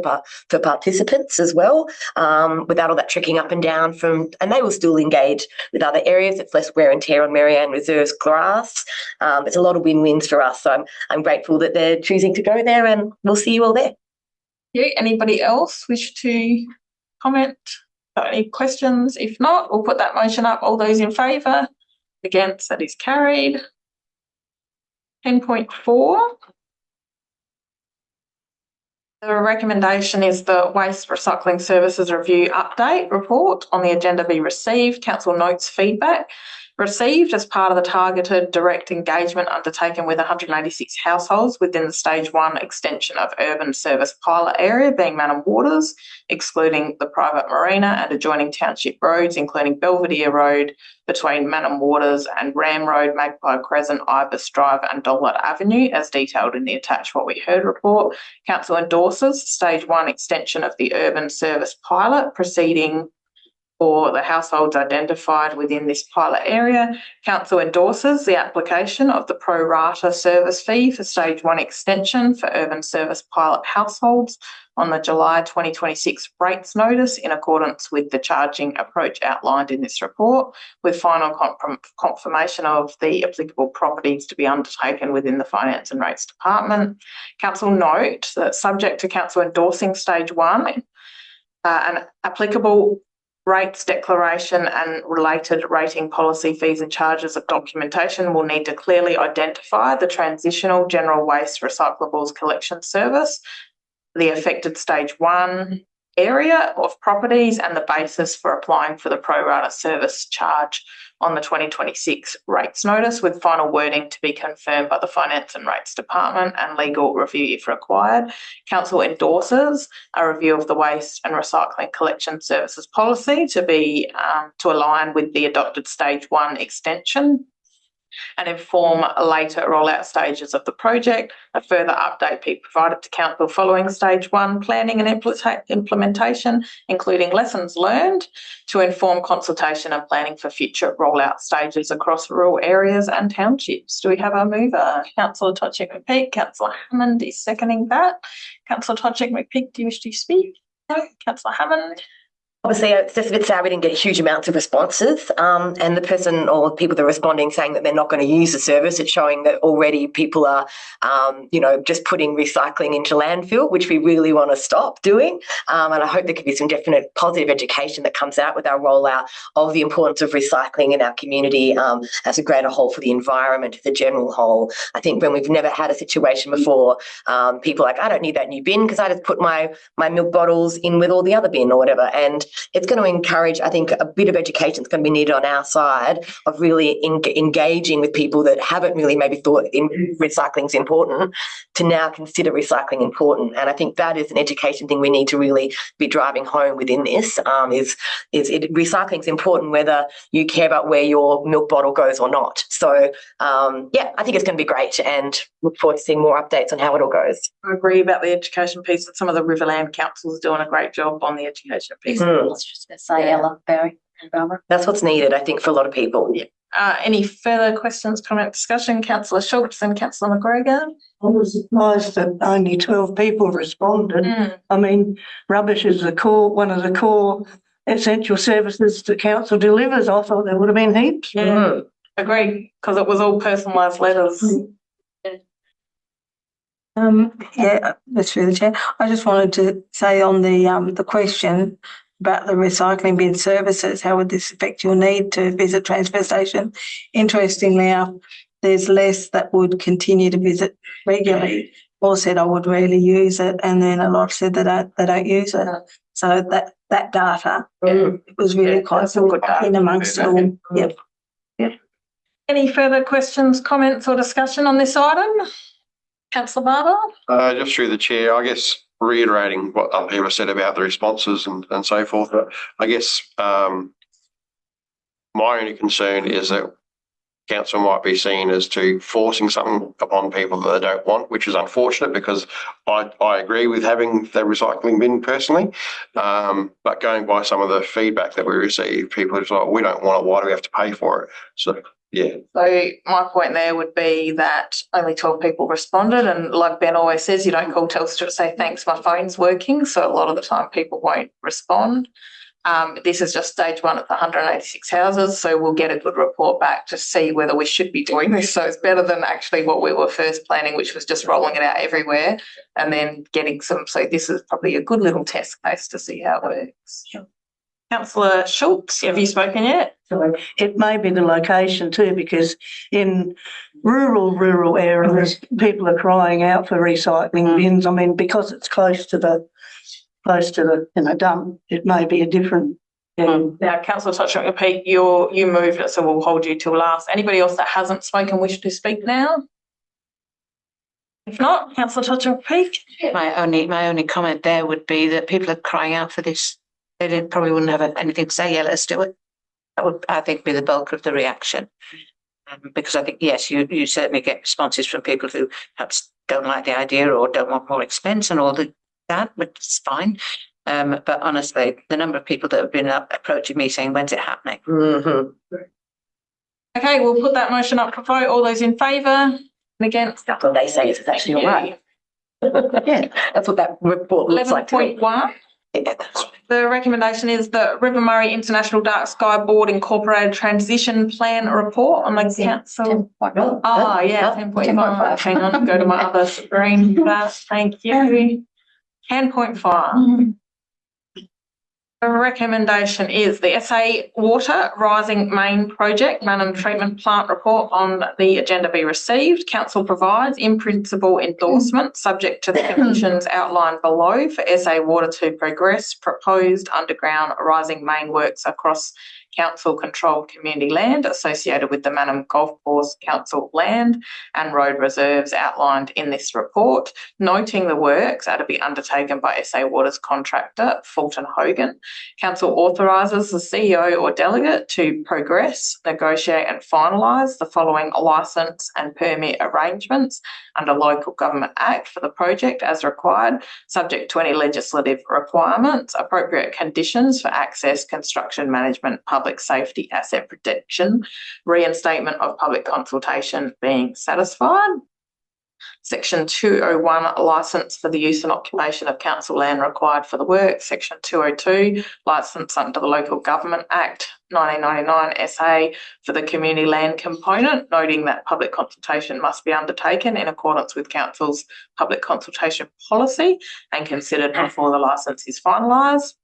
for participants as well. Without all that trekking up and down and they will still engage with other areas. It's less wear and tear on Marianne Reserve's grass. It's a lot of win-wins for us. So I'm grateful that they're choosing to go there, and we'll see you all there. Anybody else wish to comment? Got any questions? If not, we'll put that motion up. All those in favour? Against? That is carried. 10.4. The recommendation is the Waste Recycling Services Review Update report on the agenda be received. Council notes feedback received as part of the targeted direct engagement undertaken with 186 households within the Stage 1 extension of urban service pilot area, being Manning Waters, excluding the private marina and adjoining township roads, including Belvedere Road between Manning Waters and Ram Road, Magpie Crescent, Ibis Drive and Dollard Avenue, as detailed in the attached What We Heard report. Council endorses Stage 1 extension of the urban service pilot proceeding for the households identified within this pilot area. Council endorses the application of the pro rata service fee for Stage 1 extension for urban service pilot households on the July 2026 rates notice in accordance with the charging approach outlined in this report, with final confirmation of the applicable properties to be undertaken within the Finance and Rates Department. Council note that subject to Council endorsing Stage 1, an applicable rates declaration and related rating policy fees and charges of documentation will need to clearly identify the transitional general waste recyclables collection service, the affected Stage 1 area of properties and the basis for applying for the pro rata service charge on the 2026 rates notice, with final wording to be confirmed by the Finance and Rates Department and legal review if required. Council endorses a review of the waste and recycling collection services policy to be to align with the adopted Stage 1 extension and inform later rollout stages of the project. A further update be provided to Council following Stage 1 planning and implementation, including lessons learned, to inform consultation and planning for future rollout stages across rural areas and townships. Do we have a mover? Councillor Tochick-McPeak. Councillor Hammond is seconding that. Councillor Tochick-McPeak, do you wish to speak? No. Councillor Hammond. Obviously, it's just a bit sad we didn't get huge amounts of responses, and the person or people that are responding saying that they're not going to use the service, it's showing that already people are, just putting recycling into landfill, which we really want to stop doing. And I hope there could be some definite positive education that comes out with our rollout of the importance of recycling in our community as a greater whole for the environment, the general whole. I think when we've never had a situation before, people are like, I don't need that new bin because I just put my milk bottles in with all the other bin or whatever. And it's going to encourage, I think, a bit of education is going to be needed on our side of really engaging with people that haven't really maybe thought recycling is important to now consider recycling important. And I think that is an education thing we need to really be driving home within this, recycling is important whether you care about where your milk bottle goes or not. So, I think it's going to be great and look forward to seeing more updates on how it all goes. I agree about the education piece, and some of the Riverland councils doing a great job on the education piece. I was just going to say Ella, Barry and Barbara. That's what's needed, I think, for a lot of people. Yeah. Any further questions, comment, discussion? Councillor Schultz and Councillor McGregor. I was surprised that only 12 people responded. I mean, rubbish is one of the core essential services the council delivers. I thought there would have been heaps. Yeah, agree, because it was all personalised letters. That's through the chair. I just wanted to say on the question about the recycling bin services, how would this affect your need to visit transfer station? Interestingly, our there's less that would continue to visit regularly or said I would rarely use it, and then a lot said they don't use it. So that data was really quite good in amongst it all. Yep. Any further questions, comments or discussion on this item? Councillor Barber? Just through the chair, I guess reiterating what other people said about the responses and so forth. But I guess my only concern is that council might be seen as to forcing something upon people that they don't want, which is unfortunate because I agree with having the recycling bin personally. But going by some of the feedback that we receive, people are like, we don't want it, why do we have to pay for it? So, yeah. So my point there would be that only 12 people responded, and like Ben always says, you don't call Telstra to say, thanks, my phone's working. So a lot of the time people won't respond. This is just stage one of the 186 houses, so we'll get a good report back to see whether we should be doing this. So it's better than actually what we were first planning, which was just rolling it out everywhere and then getting some. So this is probably a good little test case to see how it works. Councillor Schultz, have you spoken yet? So it may be the location too, because in rural areas, people are crying out for recycling bins. I mean, because it's close to the dump, it may be a different. Now, Councillor Touching Pete, you moved it, so we'll hold you till last. Anybody else that hasn't spoken wish to speak now? If not, Councillor Touching Pete. My only comment there would be that people are crying out for this. They probably wouldn't have anything to say. Yeah, let's do it. That would, I think, be the bulk of the reaction. Because I think, yes, you certainly get responses from people who perhaps don't like the idea or don't want more expense and all that, but it's fine. But honestly, the number of people that have been approaching me saying, when's it happening? Okay, we'll put that motion up for vote. All those in favour and against? That's what they say is actually all right. Yeah, that's what that report looks like. 11.1. Yeah, that's right. The recommendation is the River Murray International Dark Sky Board Incorporated Transition Plan Report on the council. 10.1. Oh, yeah, 10.5. Hang on, go to my other screen first. Thank you. 10.5. The recommendation is the SA Water Rising Main Project Manning Treatment Plant Report on the agenda be received. Council provides in principle endorsement subject to the conditions outlined below for SA Water to progress proposed underground rising main works across council controlled community land associated with the Manning Golf Course Council land and road reserves outlined in this report, noting the works are to be undertaken by SA Water's contractor, Fulton Hogan. Council authorises the CEO or delegate to progress, negotiate and finalise the following licence and permit arrangements under Local Government Act for the project as required, subject to any legislative requirements, appropriate conditions for access, construction management, public safety, asset protection, reinstatement of public consultation being satisfied. Section 201, licence for the use and occupation of council land required for the work. Section 202, licence under the Local Government Act 1999 SA for the community land component, noting that public consultation must be undertaken in accordance with council's public consultation policy and considered before the licence is finalised.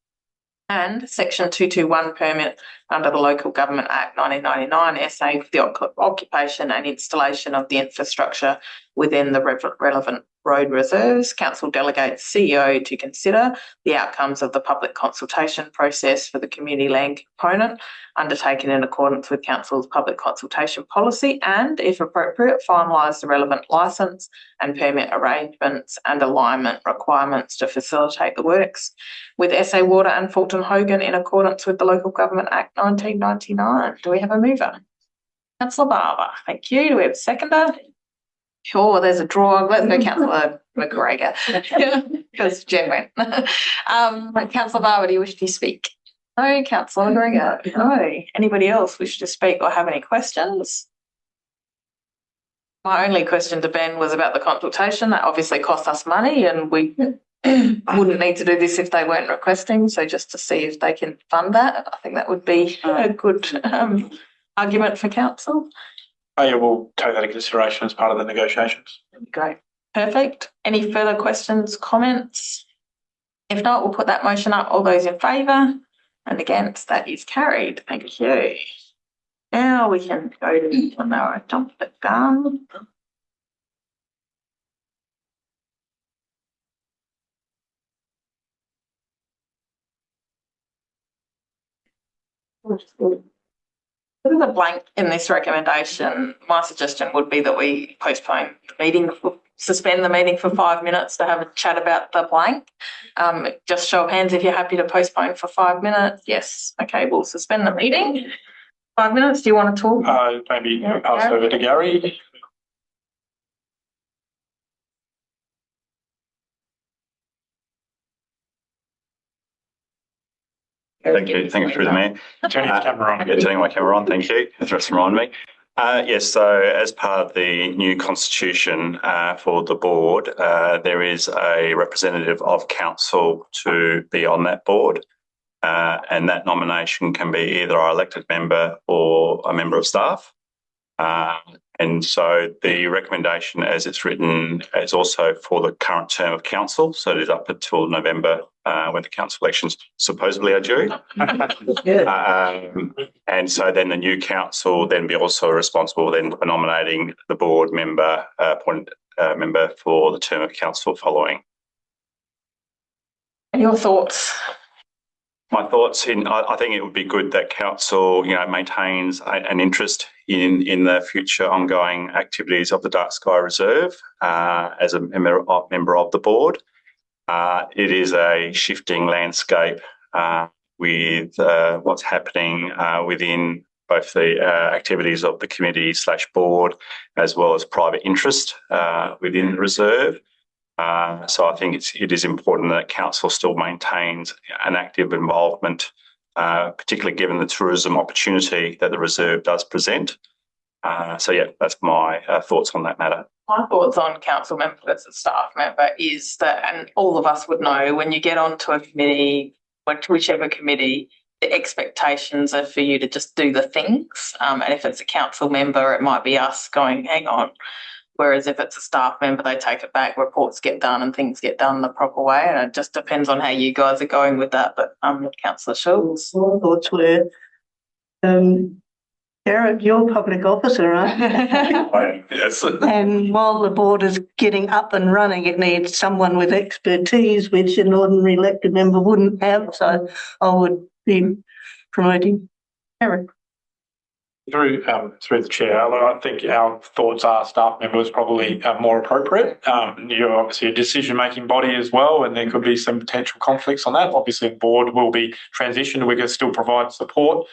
And Section 221 permit under the Local Government Act 1999 SA for the occupation and installation of the infrastructure within the relevant road reserves. Council delegates CEO to consider the outcomes of the public consultation process for the community land component undertaken in accordance with council's public consultation policy and, if appropriate, finalise the relevant licence and permit arrangements and alignment requirements to facilitate the works with SA Water and Fulton Hogan in accordance with the Local Government Act 1999. Do we have a mover? Councillor Barber, thank you. Do we have a seconder? Sure, there's a draw. Let's go Councillor McGregor because Jen went. Councillor Barber, do you wish to speak? No. Councillor McGregor? No. Anybody else wish to speak or have any questions? My only question to Ben was about the consultation. That obviously cost us money and we wouldn't need to do this if they weren't requesting. So just to see if they can fund that, I think that would be a good argument for council. Oh, yeah, we'll take that into consideration as part of the negotiations. Great. Perfect. Any further questions, comments? If not, we'll put that motion up. All those in favour and against, that is carried. Thank you. Now we can go to, oh no, I jumped the gun. There's a blank in this recommendation. My suggestion would be that we postpone the meeting, suspend the meeting for 5 minutes to have a chat about the blank. Just show of hands if you're happy to postpone for 5 minutes. Yes. Okay, we'll suspend the meeting. 5 minutes. Do you want to talk? Maybe pass over to Gary. Thank you through the mayor. Turning the camera on. Yeah, turning my camera on, thank you. That's reminding me. Yes, so as part of the new constitution for the board, there is a representative of council to be on that board. And that nomination can be either our elected member or a member of staff. And so the recommendation as it's written is also for the current term of council. So it is up until November when the council elections supposedly are due. And so then the new council will then be also responsible then for nominating the board member, appointed member for the term of council following. And your thoughts? My thoughts I think it would be good that council, maintains an interest in the future ongoing activities of the Dark Sky Reserve as a member of the board. It is a shifting landscape with what's happening within both the activities of the committee/board as well as private interest within the reserve. So I think it is important that council still maintains an active involvement, particularly given the tourism opportunity that the reserve does present. So yeah, that's my thoughts on that matter. My thoughts on council member versus staff member is that, and all of us would know, when you get onto a committee, whichever committee, the expectations are for you to just do the things. And if it's a council member, it might be us going, hang on. Whereas if it's a staff member, they take it back, reports get done and things get done the proper way. And it just depends on how you guys are going with that. But Councillor Schultz. My thoughts were, Jared, you're a public officer, right? Yes. And while the board is getting up and running, it needs someone with expertise, which an ordinary elected member wouldn't have. So I would be promoting Jared. Through the chair, I think our thoughts are staff members probably more appropriate. You're obviously a decision-making body as well, and there could be some potential conflicts on that. Obviously, the board will be transitioned. We can still provide support.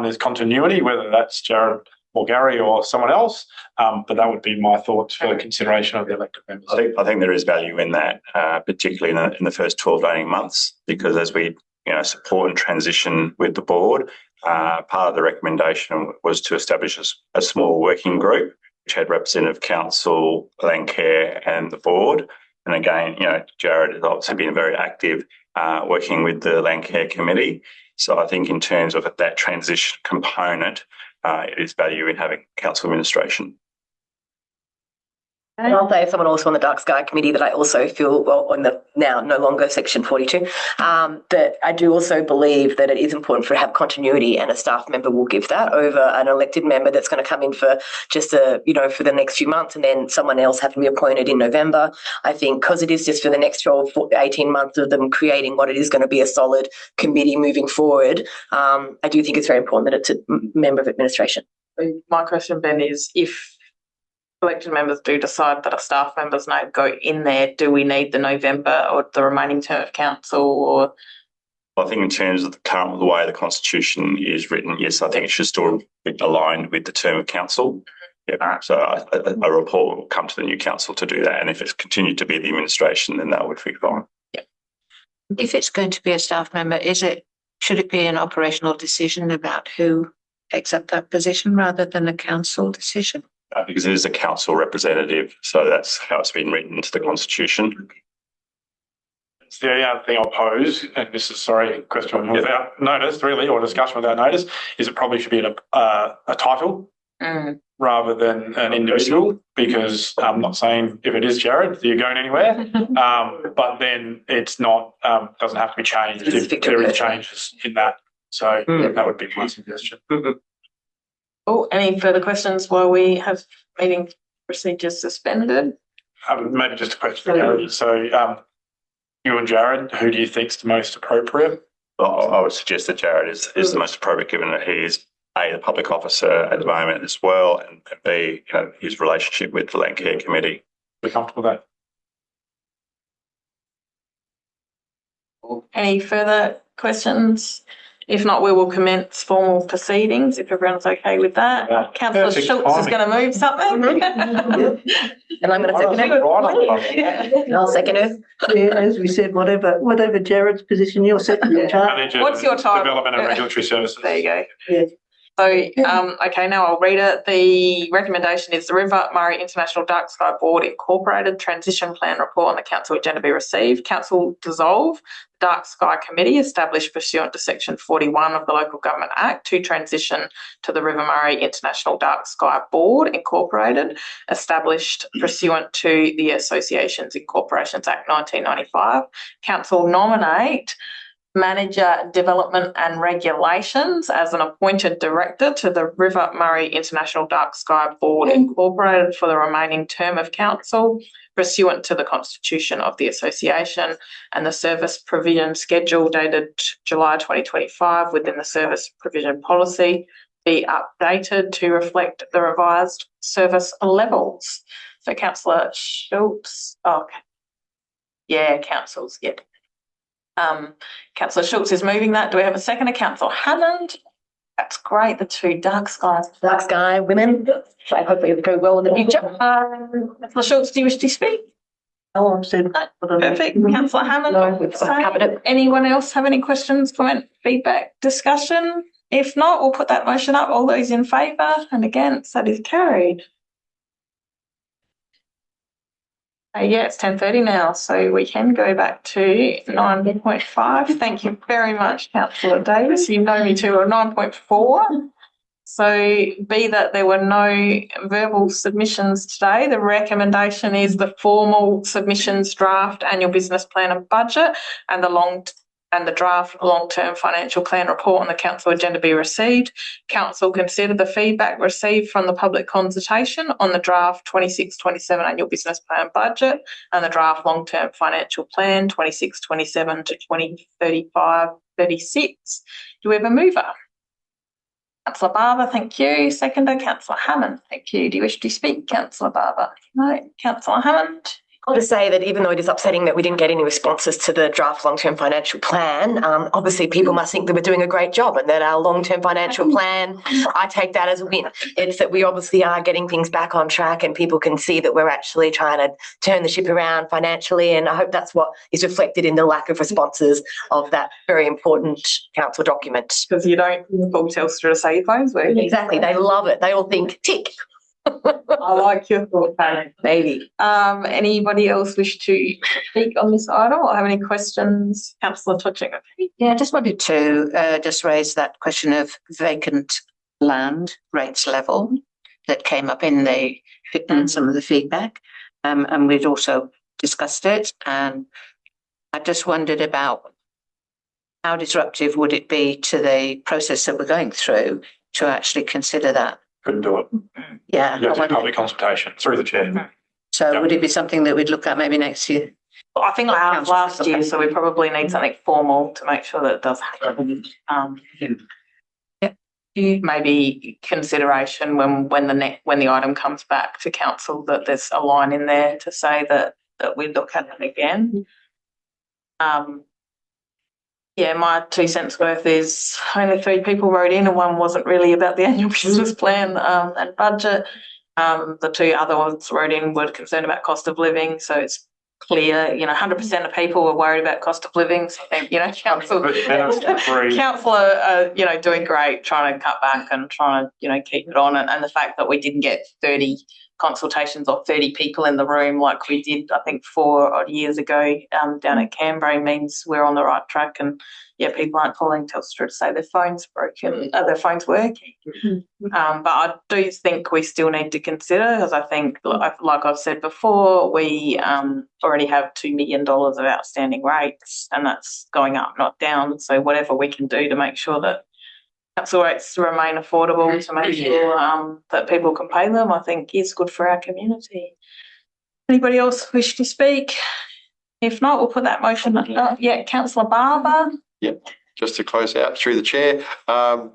There's continuity, whether that's Jared or Gary or someone else. But that would be my thoughts for the consideration of the elected members. I think there is value in that, particularly in the first 12 to 18 months, because as we support and transition with the board, part of the recommendation was to establish a small working group which had representative council, Landcare and the board. And again, Jared has obviously been very active working with the Landcare committee. So I think in terms of that transition component, it is value in having council administration. And I'll say, as someone also on the Dark Sky Committee, that I also feel, well, on the now no longer Section 42, that I do also believe that it is important for to have continuity, and a staff member will give that over an elected member that's going to come in for just for the next few months, and then someone else having to be appointed in November. I think because it is just for the next 12, 18 months of them creating what it is going to be a solid committee moving forward, I do think it's very important that it's a member of administration. My question, Ben, is if elected members do decide that a staff member's name go in there, do we need the November or the remaining term of council? Or I think in terms of the way the constitution is written, yes, I think it should still be aligned with the term of council. Yeah. So a report will come to the new council to do that, and if it's continued to be the administration, then that would be fine. Yeah. If it's going to be a staff member, should it be an operational decision about who takes up that position rather than a council decision? Because it is a council representative, so that's how it's been written into the constitution. It's the other thing I'll pose, and this is a question without notice, really, or discussion without notice, is it probably should be a title rather than an individual, because I'm not saying if it is Jared, you're going anywhere, but then it's not, doesn't have to be changed if there is changes in that. So that would be my suggestion. Oh, any further questions while we have meeting procedures suspended? Maybe just a question, Jared. So, you and Jared, who do you think's the most appropriate? Well, I would suggest that Jared is the most appropriate, given that he is A, the public officer at the moment as well, and B, his relationship with the Land Care Committee. We're comfortable with that? Any further questions? If not, we will commence formal proceedings, if everyone's okay with that. Yeah. Councillor Schultz is going to move something. And I'm going to second it. I'll second it. Yeah, as we said, whatever Jared's position, you're second in charge. What's your title? Development and Regulatory Services. There you go. Yeah. So, okay, now I'll read it. The recommendation is the River Murray International Dark Sky Board Incorporated Transition Plan Report on the Council agenda be received. Council dissolve the Dark Sky Committee established pursuant to Section 41 of the Local Government Act to transition to the River Murray International Dark Sky Board Incorporated, established pursuant to the Associations Incorporations Act 1995. Council nominate Manager Development and Regulations as an appointed director to the River Murray International Dark Sky Board Incorporated for the remaining term of council pursuant to the Constitution of the Association and the service provision schedule dated July 2025 within the service provision policy be updated to reflect the revised service levels. So Councillor Schultz, councils, yeah. Councillor Schultz is moving that. Do we have a second? Councillor Hammond. That's great. The two dark skies. Dark sky women. So hopefully it'll go well in the future. Councillor Schultz, do you wish to speak? Oh, I've said. Perfect. Councillor Hammond. No, we've covered it. Anyone else have any questions, comment, feedback, discussion? If not, we'll put that motion up. All those in favour and against, that is carried. Yeah, it's 10:30 now, so we can go back to 9.5. Thank you very much, Councillor Davis. You know me too. 9.4. So be that there were no verbal submissions today, the recommendation is the formal submissions draft annual business plan and budget and the draft long-term financial plan report on the council agenda be received. Council consider the feedback received from the public consultation on the draft 26-27 annual business plan budget and the draft long-term financial plan 26-27 to 2035-36. Do we have a mover? Councillor Barber, thank you. Seconder, Councillor Hammond, thank you. Do you wish to speak, Councillor Barber? No. Councillor Hammond? I'll just say that even though it is upsetting that we didn't get any responses to the draft long-term financial plan, obviously people must think that we're doing a great job and that our long-term financial plan, I take that as a win. It's that we obviously are getting things back on track and people can see that we're actually trying to turn the ship around financially, and I hope that's what is reflected in the lack of responses of that very important council document. Because you don't call Telstra to say your phone's working. Exactly. They love it. They all think, tick. I like your thought, Pam. Maybe. Anybody else wish to speak on this item or have any questions? Councillor Tutchinger. Yeah, I just wanted to just raise that question of vacant land rates level that came up in some of the feedback, and we'd also discussed it. And I just wondered about how disruptive would it be to the process that we're going through to actually consider that. Couldn't do it. Yeah. You have to do public consultation through the chair. So would it be something that we'd look at maybe next year? I think last year, so we probably need something formal to make sure that it does happen. Maybe consideration when the item comes back to council that there's a line in there to say that we look at it again. My 2 cents worth is only 3 people wrote in and one wasn't really about the annual business plan and budget. The 2 other ones wrote in were concerned about cost of living, so it's clear, 100% of people were worried about cost of living. So, council are, doing great, trying to cut back and trying to, keep it on. And the fact that we didn't get 30 consultations or 30 people in the room like we did, I think 4 odd years ago down at Canberra means we're on the right track. And people aren't calling Telstra to say their phone's broken, their phone's working. But I do think we still need to consider, because I think, like I've said before, we already have $2 million of outstanding rates, and that's going up, not down. So whatever we can do to make sure that council rates to remain affordable to make sure that people can pay them, I think is good for our community. Anybody else wish to speak? If not, we'll put that motion. Councillor Barber. Yep. Just to close out through the chair,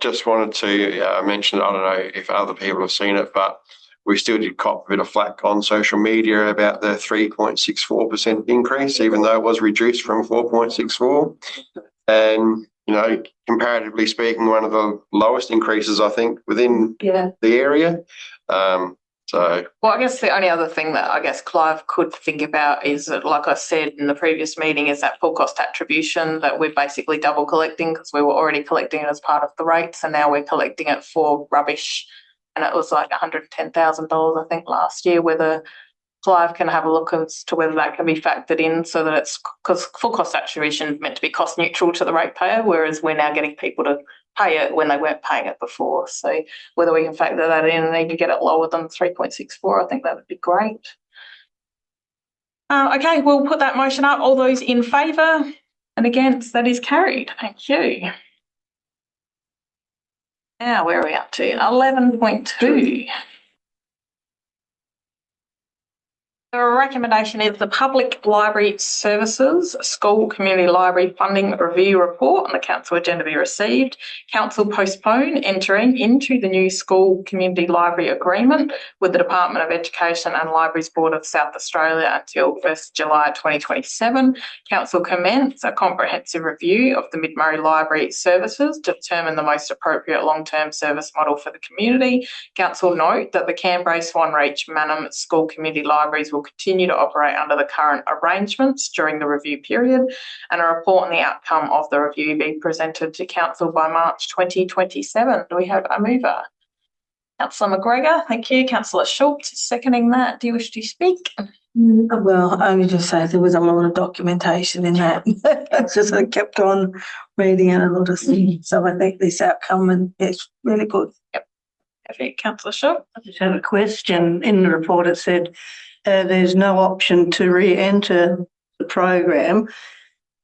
just wanted to mention, I don't know if other people have seen it, but we still did cop a bit of flack on social media about the 3.64% increase, even though it was reduced from 4.64. And, comparatively speaking, one of the lowest increases, I think, within the area. Well, I guess the only other thing that I guess Clive could think about is that, like I said in the previous meeting, is that full cost attribution that we're basically double collecting because we were already collecting it as part of the rates and now we're collecting it for rubbish. And it was like $110,000, I think, last year, whether Clive can have a look as to whether that can be factored in so that it's, because full cost attribution is meant to be cost neutral to the ratepayer, whereas we're now getting people to pay it when they weren't paying it before. So whether we can factor that in and even get it lower than 3.64, I think that would be great. Okay, we'll put that motion up. All those in favour and against, that is carried. Thank you. Now, where are we up to? 11.2. The recommendation is the Public Library Services School Community Library Funding Review Report on the Council agenda be received. Council postpone entering into the new School Community Library Agreement with the Department of Education and Libraries Board of South Australia until 1st July 2027. Council commence a comprehensive review of the Mid-Murray Library Services to determine the most appropriate long-term service model for the community. Council note that the Canberra, Swan Reach, Mannum School Community Libraries will continue to operate under the current arrangements during the review period, and a report on the outcome of the review be presented to Council by March 2027. Do we have a mover? Councillor McGregor, thank you. Councillor Schultz, seconding that. Do you wish to speak? Well, only just say there was a lot of documentation in that. It's just I kept on reading and a lot of things. So I think this outcome is really good. Yep. Okay, Councillor Schultz. I just have a question. In the report it said there's no option to re-enter the program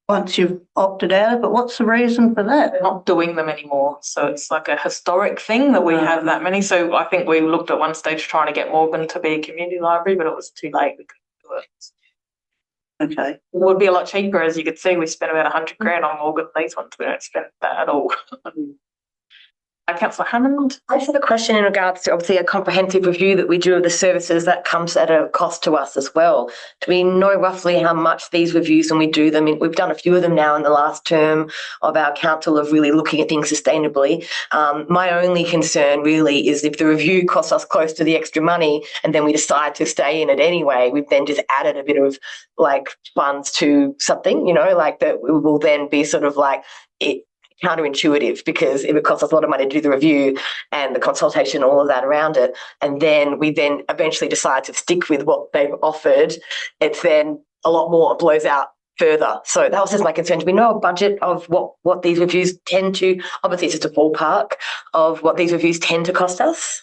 once you've opted out, but what's the reason for that? They're not doing them anymore. So it's like a historic thing that we have that many. So I think we looked at one stage trying to get Morgan to be a community library, but it was too late. We couldn't do it. Okay. It would be a lot cheaper. As you could see, we spent about 100 grand on Morgan. These ones, we don't spend that at all. Councillor Hammond. I just have a question in regards to obviously a comprehensive review that we do of the services that comes at a cost to us as well. Do we know roughly how much these reviews, when we do them, we've done a few of them now in the last term of our council of really looking at things sustainably. My only concern really is if the review costs us close to the extra money and then we decide to stay in it anyway, we've then just added a bit of like funds to something, like that will then be sort of like it counterintuitive, because if it costs us a lot of money to do the review and the consultation, all of that around it, and then we then eventually decide to stick with what they've offered, it's then a lot more blows out further. So that was just my concern. Do we know a budget of what these reviews tend to, obviously it's just a ballpark of what these reviews tend to cost us?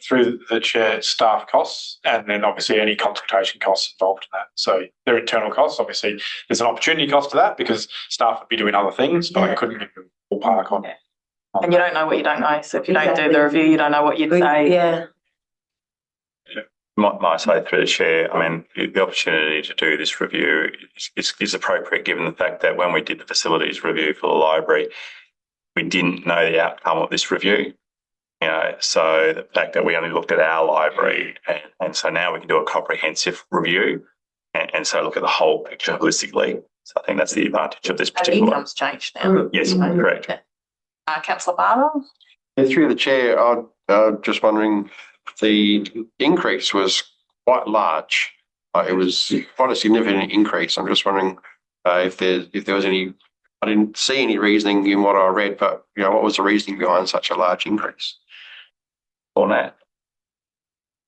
Through the chair, staff costs, and then obviously any consultation costs involved in that. So they're internal costs. Obviously, there's an opportunity cost to that because staff would be doing other things, but I couldn't give you a ballpark on it. And you don't know what you don't know. So if you don't do the review, you don't know what you'd say. Yeah. Might say through the chair, I mean, the opportunity to do this review is appropriate given the fact that when we did the facilities review for the library, we didn't know the outcome of this review. So the fact that we only looked at our library and so now we can do a comprehensive review and so look at the whole picture holistically. So I think that's the advantage of this particular one. Income's changed now. Yes, correct. Councillor Barber. Through the chair, I'm just wondering, the increase was quite large. It was quite a significant increase. I'm just wondering if there was any. I didn't see any reasoning in what I read, but what was the reasoning behind such a large increase? On that.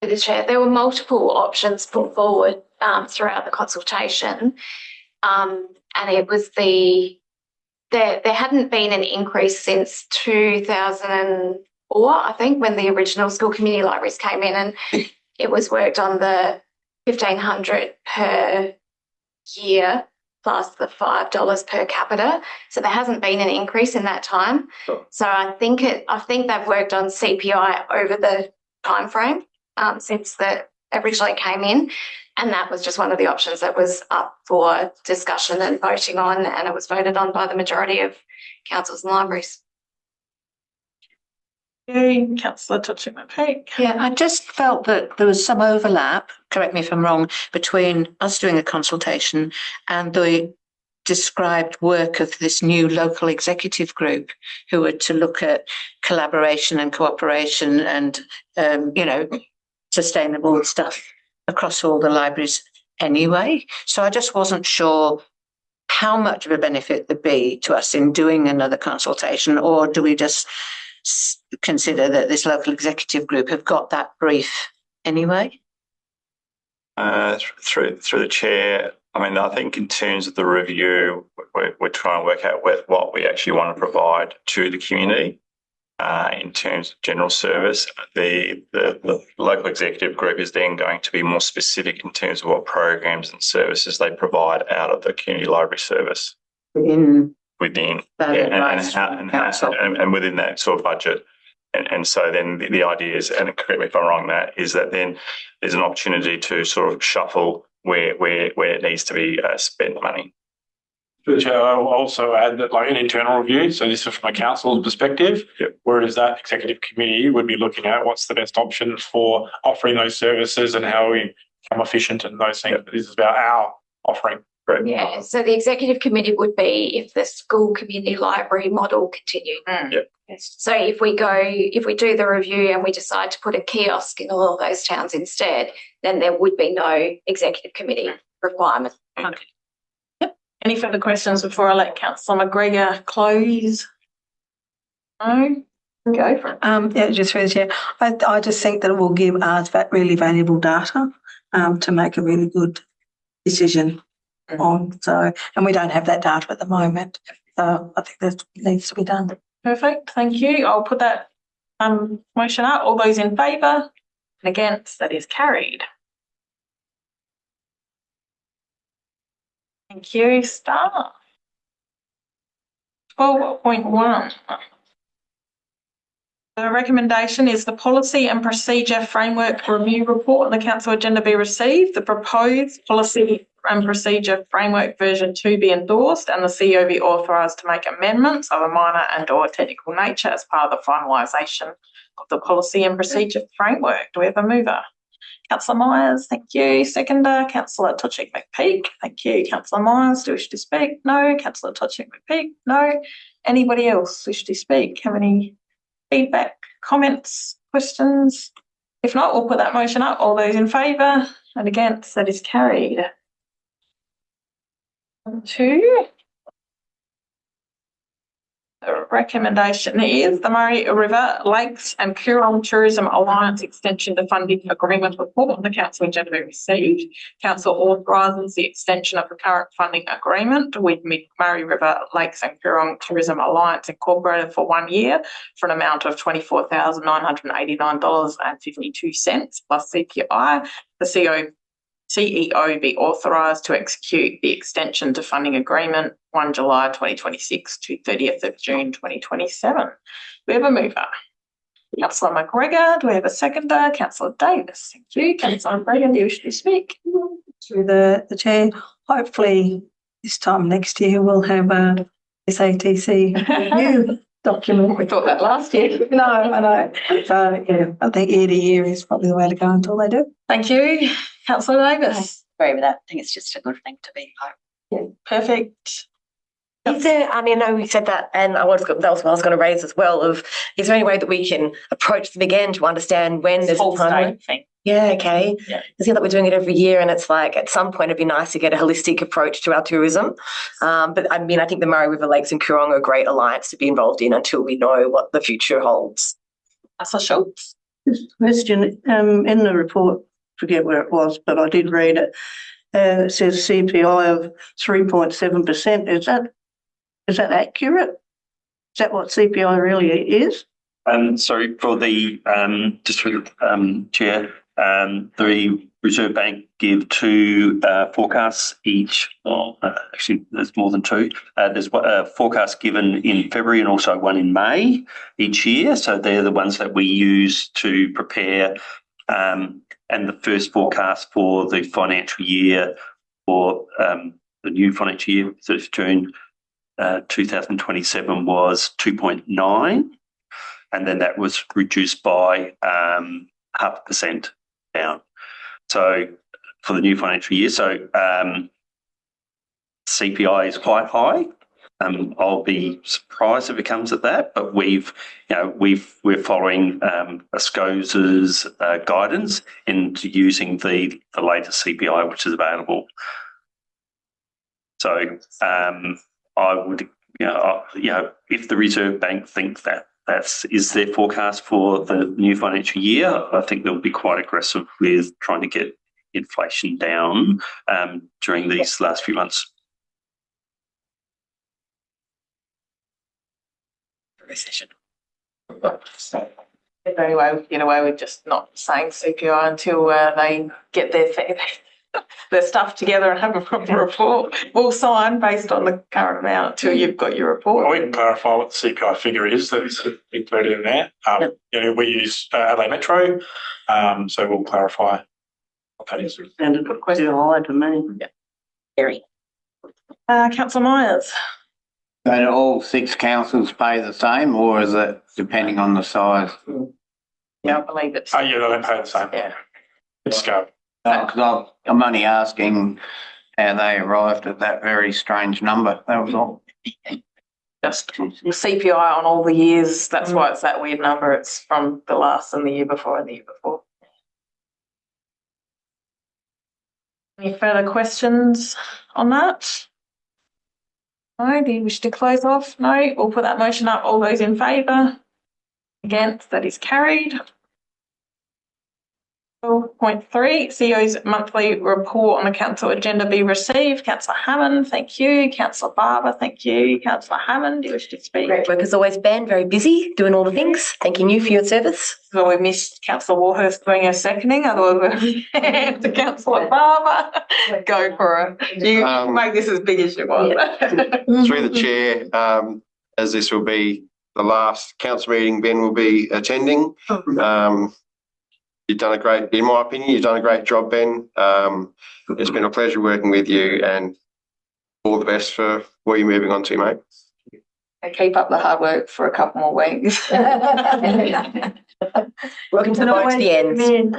The chair, there were multiple options put forward throughout the consultation, and it was there hadn't been an increase since 2004, I think, when the original school community libraries came in, and it was worked on the $1,500 per year plus the $5 per capita. So there hasn't been an increase in that time. Sure. So I think they've worked on CPI over the timeframe since that originally came in. And that was just one of the options that was up for discussion and voting on, and it was voted on by the majority of councils and libraries. Councillor Touching McPeak. Yeah, I just felt that there was some overlap, correct me if I'm wrong, between us doing a consultation and the described work of this new local executive group who were to look at collaboration and cooperation and, sustainable stuff across all the libraries anyway. So I just wasn't sure how much of a benefit there'd be to us in doing another consultation, or do we just consider that this local executive group have got that brief anyway? Through the chair, I mean, I think in terms of the review, we're trying to work out what we actually want to provide to the community. In terms of general service, the local executive group is then going to be more specific in terms of what programs and services they provide out of the community library service. Within and within that sort of budget. And so then the idea is, and correct me if I'm wrong, Matt, is that then there's an opportunity to sort of shuffle where it needs to be spent money. I'll also add that like an internal review, so this is from a council's perspective, where it is that executive committee would be looking at what's the best option for offering those services and how we become efficient and those things. But this is about our offering. Right. Yeah, so the executive committee would be if the school community library model continued. So if we do the review and we decide to put a kiosk in all of those towns instead, then there would be no executive committee requirement. Okay. Yep. Any further questions before I let Councillor McGregor close? No? Go for it. Yeah, just through the chair. I just think that it will give us that really valuable data to make a really good decision on. So, and we don't have that data at the moment. So I think that needs to be done. Perfect. Thank you. I'll put that motion up. All those in favour and against, that is carried. Thank you. Staff. 12.1. The recommendation is the Policy and Procedure Framework Review Report on the Council agenda be received. The proposed Policy and Procedure Framework version 2 be endorsed and the CEO be authorised to make amendments of a minor and or technical nature as part of the finalisation of the Policy and Procedure Framework. Do we have a mover? Councillor Myers, thank you. Seconder, Councillor Touching McPeak. Thank you. Councillor Myers, do you wish to speak? No. Councillor Touching McPeak? No. Anybody else wish to speak? Have any feedback, comments, questions? If not, we'll put that motion up. All those in favour and against, that is carried. 2. The recommendation is the Murray River Lakes and Coorong Tourism Alliance Extension to Funding Agreement report on the Council agenda be received. Council authorises the extension of the current funding agreement with Murray River Lakes and Coorong Tourism Alliance Incorporated for 1 year for an amount of $24,989.52 plus CPI. The CEO be authorised to execute the extension to funding agreement 1 July 2026 to 30th of June 2027. We have a mover. Councillor McGregor, do we have a seconder? Councillor Davis, thank you. Councillor McGregor, do you wish to speak? Through the chair, hopefully this time next year we'll have a SATC review document. We thought that last year. No, I know. So yeah, I think year to year is probably the way to go until they do. Thank you. Councillor Davis. I agree with that. I think it's just a good thing to be part of. Yeah, perfect. Is there, I mean, I know we said that, and that was what I was going to raise as well, is there any way that we can approach them again to understand when there's a time? Yeah, okay. Yeah. I see that we're doing it every year, and it's like at some point it'd be nice to get a holistic approach to our tourism. But I mean, I think the Murray River Lakes and Coorong are a great alliance to be involved in until we know what the future holds. Councillor Schultz. Question, in the report, forget where it was, but I did read it. It says CPI of 3.7%. Is that accurate? Is that what CPI really is? Sorry, for the, just through the chair, The Reserve Bank give two forecasts each. Actually, there's more than two. There's a forecast given in February and also one in May each year. So they're the ones that we use to prepare. And the first forecast for the financial year, for the new financial year, 30th June 2027, was 2.9. And then that was reduced by 0.5% down. So for the new financial year, CPI is quite high. I'll be surprised if it comes at that, but we're following ASCOSA's guidance into using the latest CPI which is available. So I would, if the Reserve Bank think that is their forecast for the new financial year, I think they'll be quite aggressive with trying to get inflation down during these last few months. Recession. Anyway, get away with just not saying CPI until they get their stuff together and have a proper report. We'll sign based on the current amount until you've got your report. Well, we can clarify what the CPI figure is that is included in there. We use Adelaide Metro, so we'll clarify what that is. And a good question line to me. Gary. Councillor Myers. So do all 6 councils pay the same, or is it depending on the size? Yeah, I believe it's. Yeah, they don't pay the same. Yeah. It's go. Because I'm only asking how they arrived at that very strange number. That was all. Just CPI on all the years. That's why it's that weird number. It's from the last and the year before and the year before. Any further questions on that? No, do you wish to close off? No, we'll put that motion up. All those in favour? Against? That is carried. 12.3, CEO's monthly report on the council agenda be received. Councillor Hammond, thank you. Councillor Barber, thank you. Councillor Hammond, do you wish to speak? Great work as always, Ben. Very busy doing all the things. Thanking you for your service. So we missed Councillor Warhurst doing her seconding, otherwise we'll hand to Councillor Barber. Go for it. You make this as big as you want. Through the chair, as this will be the last council meeting Ben will be attending. You've done in my opinion, you've done a great job, Ben. It's been a pleasure working with you, and all the best for what you're moving on to, mate. And keep up the hard work for a couple more weeks. Welcome to the end.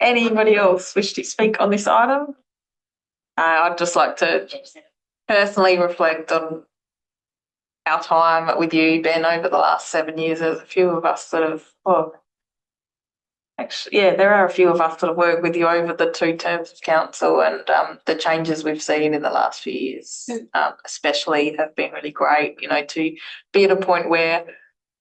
Anybody else wish to speak on this item? I'd just like to personally reflect on our time with you, Ben, over the last 7 years. There's a few of us that have, there are a few of us that have worked with you over the 2 terms of council, and the changes we've seen in the last few years especially have been really great, to be at a point where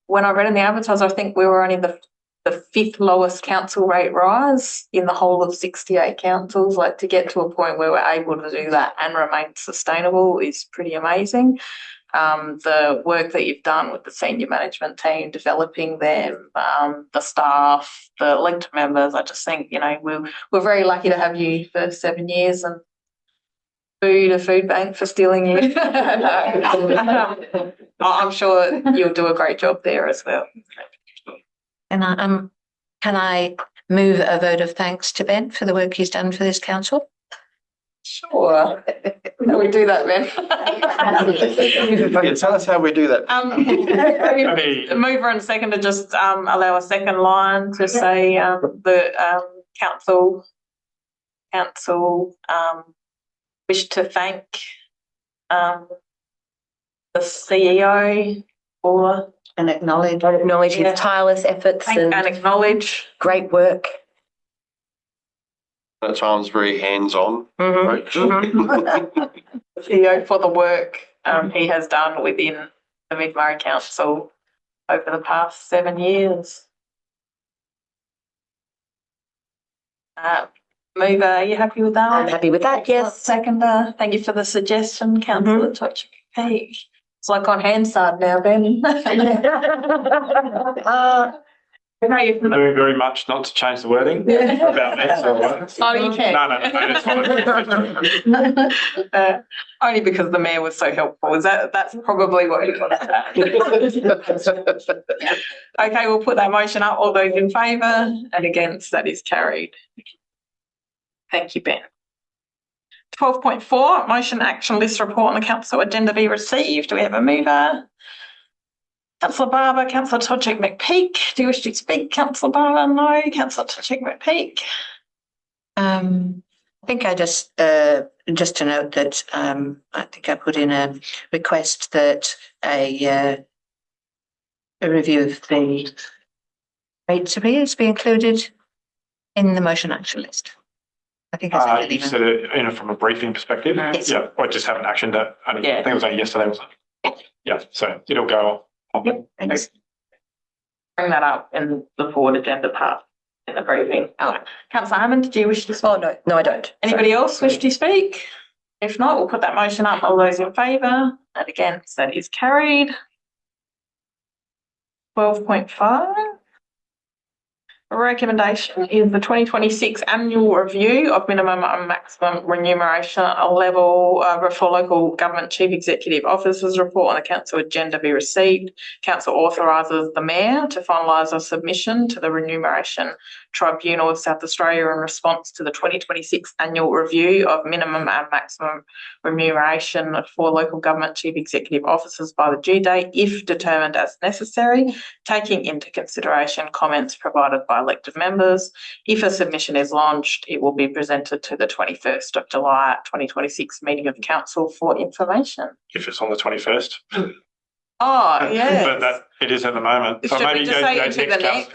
when I read in the advertiser, I think we were only the 5th lowest council rate rise in the whole of 68 councils. Like, to get to a point where we're able to do that and remain sustainable is pretty amazing. The work that you've done with the senior management team, developing them, the staff, the linked members, I just think, we're very lucky to have you for 7 years, and a food bank for stealing you. I'm sure you'll do a great job there as well. And can I move a vote of thanks to Ben for the work he's done for this council? Sure. How we do that, Ben? Tell us how we do that. Mover and seconder, just allow a second line to say the council wish to thank the CEO for and acknowledge his tireless efforts and acknowledge great work. At times very hands-on. CEO for the work he has done within the Mid-Murray Council over the past 7 years. Mover, are you happy with that? I'm happy with that, yes. Seconder, thank you for the suggestion, Councillor Tochik. It's like on Hansard now, Ben. Okay, if not, Doing very much not to change the wording about me. So, oh, you can. No, that's fine. Only because the mayor was so helpful. That's probably what you wanted to add. Okay, we'll put that motion up. All those in favour and against, that is carried. Thank you, Ben. 12.4, motion action list report on the council agenda be received. Do we have a mover? Councillor Barber, Councillor Todgett-McPeak. Do you wish to speak, Councillor Barber? No. Councillor Todgett-McPeak. I think I just to note that I think I put in a request that a review of the rates arrears be included in the motion action list. I think I said you said it from a briefing perspective. Yes. Yeah, I just haven't actioned that. I think it was only yesterday, wasn't it? Yeah, so it'll go on. Thanks. Bring that up in the forward agenda part in the briefing. Oh, Councillor Hammond, do you wish to speak? Oh, no, I don't. Anybody else wish to speak? If not, we'll put that motion up. All those in favour and against, that is carried. 12.5. Recommendation is the 2026 annual review of minimum and maximum remuneration level for local government chief executive officers report on the council agenda be received. Council authorises the mayor to finalise a submission to the Remuneration Tribunal of South Australia in response to the 2026 annual review of minimum and maximum remuneration for local government chief executive officers by the due date, if determined as necessary, taking into consideration comments provided by elected members. If a submission is lodged, it will be presented to the 21st of July 2026 meeting of council for information. If it's on the 21st. Oh, yeah. But that it is at the moment. So Should maybe we just say into the council.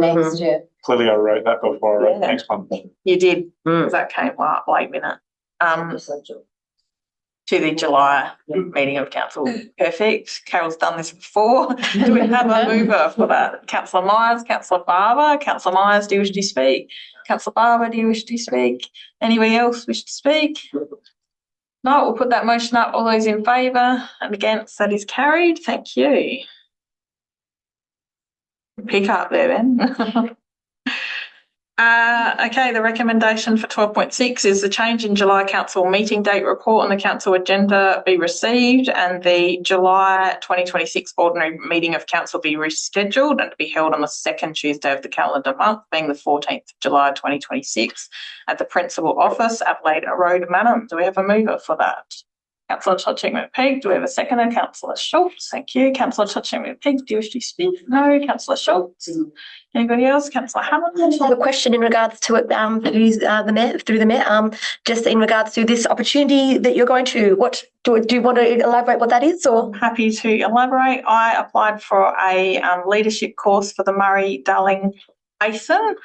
next? Yeah. Yeah. Clearly I wrote that before I wrote the Yeah. next one. You did, because that came late minute. To the July meeting of council. Perfect. Carol's done this before. Do we have a mover for that? Councillor Myers, Councillor Barber. Councillor Myers, do you wish to speak? Councillor Barber, do you wish to speak? Anybody else wish to speak? No, we'll put that motion up. All those in favour and against, that is carried. Thank you. Pick up there then. Okay, the recommendation for 12.6 is the change in July council meeting date report on the council agenda be received and the July 2026 ordinary meeting of council be rescheduled and to be held on the second Tuesday of the calendar month, being the 14th of July 2026 at the principal office, Adelaide Road, Madam. Do we have a mover for that? Councillor Todgett-McPeak. Do we have a seconder? Councillor Schultz. Thank you. Councillor Todgett-McPeak, do you wish to speak? No. Councillor Schultz. Anybody else? Councillor Hammond. I have a question in regards to it through the mayor, just in regards to this opportunity that you're going to. What do you want to elaborate what that is? Or happy to elaborate. I applied for a leadership course for the Murray-Darling Basin,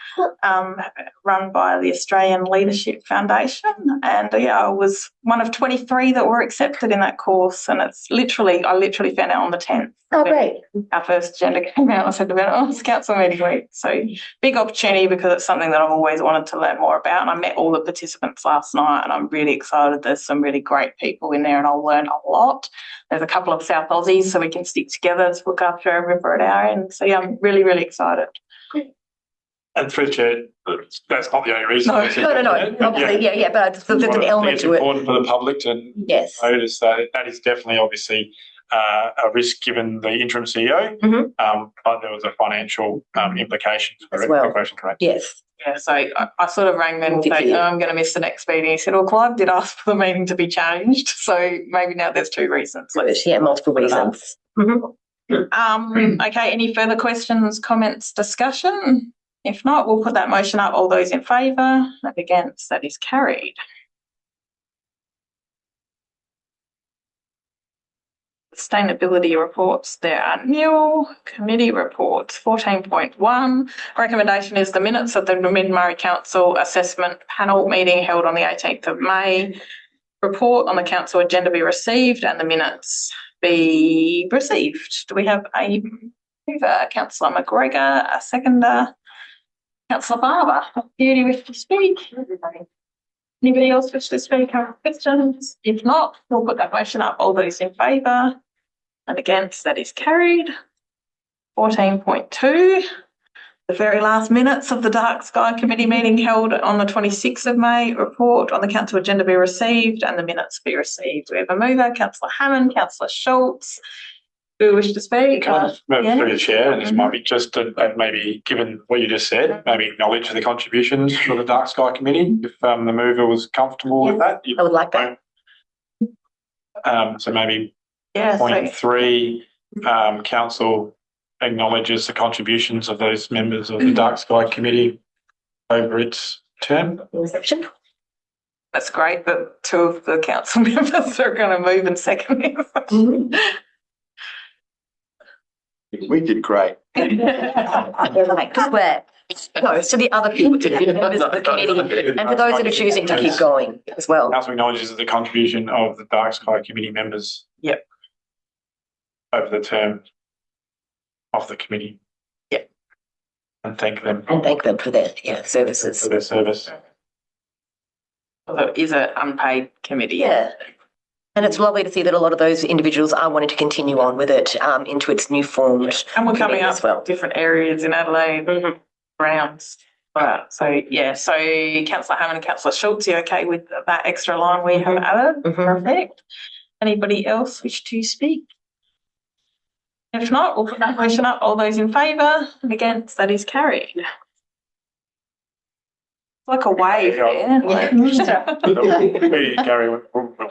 run by the Australian Leadership Foundation, and I was one of 23 that were accepted in that course. And it's I literally found out on the 10th. Oh, great! Our first agenda came out. I said, "Oh, it's council meeting week." So big opportunity because it's something that I've always wanted to learn more about. And I met all the participants last night, and I'm really excited. There's some really great people in there, and I'll learn a lot. There's a couple of South Aussies, so we can stick together to look after our river at our end. So yeah, I'm really, really excited. And through the chair, that's not the only reason. No. Obviously, yeah, but there's an element to it. It's important for the public to notice that is definitely obviously a risk given the interim CEO, but there was a financial implication for as well. Correct? Yes. Yeah, so I sort of rang them and said, I'm going to miss the next meeting. He said, well, Clive did ask for the meeting to be changed, so maybe now there's two reasons. Multiple reasons. Okay, any further questions, comments, discussion? If not, we'll put that motion up. All those in favour and against, that is carried. Sustainability reports, there are nil. Committee reports, 14.1. Recommendation is the minutes of the Mid-Murray Council Assessment Panel meeting held on the 18th of May. Report on the council agenda be received and the minutes be received. Do we have a mover? Councillor McGregor, a seconder. Councillor Barber, do you wish to speak? Anybody else wish to speak? Have questions? If not, we'll put that motion up. All those in favour and against, that is carried. 14.2. The very last minutes of the Dark Sky Committee meeting held on the 26th of May. Report on the council agenda be received and the minutes be received. We have a mover, Councillor Hammond, Councillor Schultz. Do you wish to speak? Can I just move yeah. through the chair, and this might be just to, and maybe given what you just said, maybe acknowledge the contributions for the Dark Sky Committee. If the mover was comfortable with that, I would like that. So maybe Yeah, point so 3, council acknowledges the contributions of those members of the Dark Sky Committee over its term. Reception. that's great, but 2 of the council members are going to move and second it. We did great. Like, swear. No, to the other people, to the members of the committee, and for those that are choosing to keep going as well. Council acknowledges the contribution of the Dark Sky Committee members. Yep. Over the term of the committee. Yep. And thank them And thank them for their services. for their service. Although it is an unpaid committee. Yeah. And it's lovely to see that a lot of those individuals are wanting to continue on with it into its new formed. And we're coming committee up as well. with different areas in Adelaide, rounds. So, yeah, so Councillor Hammond and Councillor Schultz, you okay with that extra line we have added? Perfect. Anybody else wish to speak? If not, we'll put that motion up. All those in favour and against, that is carried. Like a wave there. Gary, we'll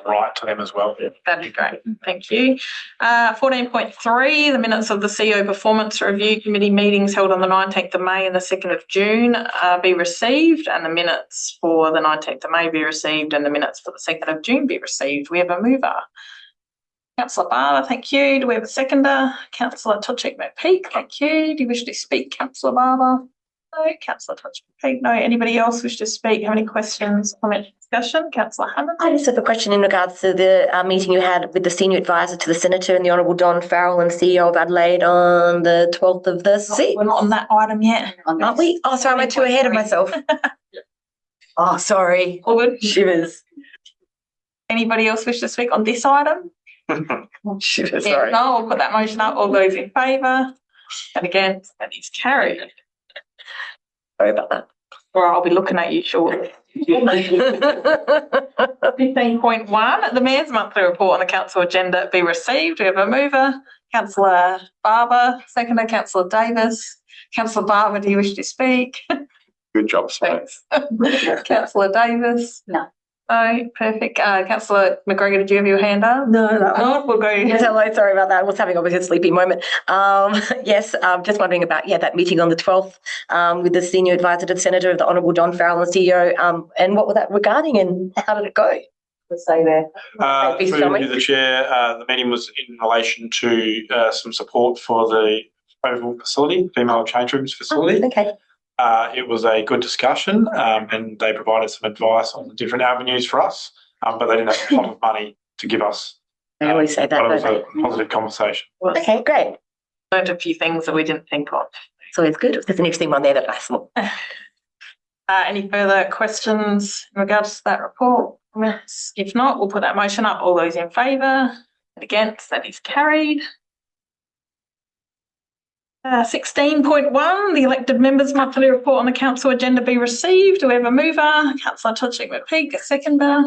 write to them as well. That'd be great. Thank you. 14.3, the minutes of the CEO Performance Review Committee meetings held on the 19th of May and the 2nd of June be received, and the minutes for the 19th of May be received and the minutes for the 2nd of June be received. We have a mover. Councillor Barber, thank you. Do we have a seconder? Councillor Toczyk-McPeak, thank you. Do you wish to speak, Councillor Barber? No. Councillor Toczyk-McPeak, no. Anybody else wish to speak? Have any questions, comments, discussion? Councillor Hammond? I just have a question in regards to the meeting you had with the senior advisor to the Senator and the Honourable Don Farrell and CEO of Adelaide on the 12th of the 6th. We're not on that item yet. Aren't we? Oh, sorry, I'm too ahead of myself. Oh, sorry. All good. Shivers. Anybody else wish to speak on this item? Shivers, If sorry. no, I'll put that motion up. All those in favour and against, that is carried. Sorry about that. Or I'll be looking at you shortly. 15.1, the Mayor's monthly report on the council agenda be received. We have a mover, Councillor Barber, seconder, Councillor Davis. Councillor Barber, do you wish to speak? Good job, Smith. Thanks. Councillor Davis? No. No, perfect. Councillor McGregor, did you have your hand up? No, no. No, we'll go. Yes, hello, sorry about that. I was having obviously a sleepy moment. Yes, just wondering about, that meeting on the 12th with the senior advisor to the Senator of the Honourable Don Farrell and the CEO, and what was that regarding and how did it go? Let's say there. Be Through summary. the chair, the meeting was in relation to some support for the Oval facility, female change rooms facility. Okay. It was a good discussion, and they provided some advice on the different avenues for us, but they didn't have a lot of money to give us. I always say that. But it was don't a positive conversation. Okay, great. Learned a few things that we didn't think of. So it's good. There's an interesting one there that I saw. Any further questions in regards to that report? Comments? If not, we'll put that motion up. All those in favour and against, that is carried. 16.1, the elected members' monthly report on the council agenda be received. Do we have a mover? Councillor Toczyk-McPeak, a seconder.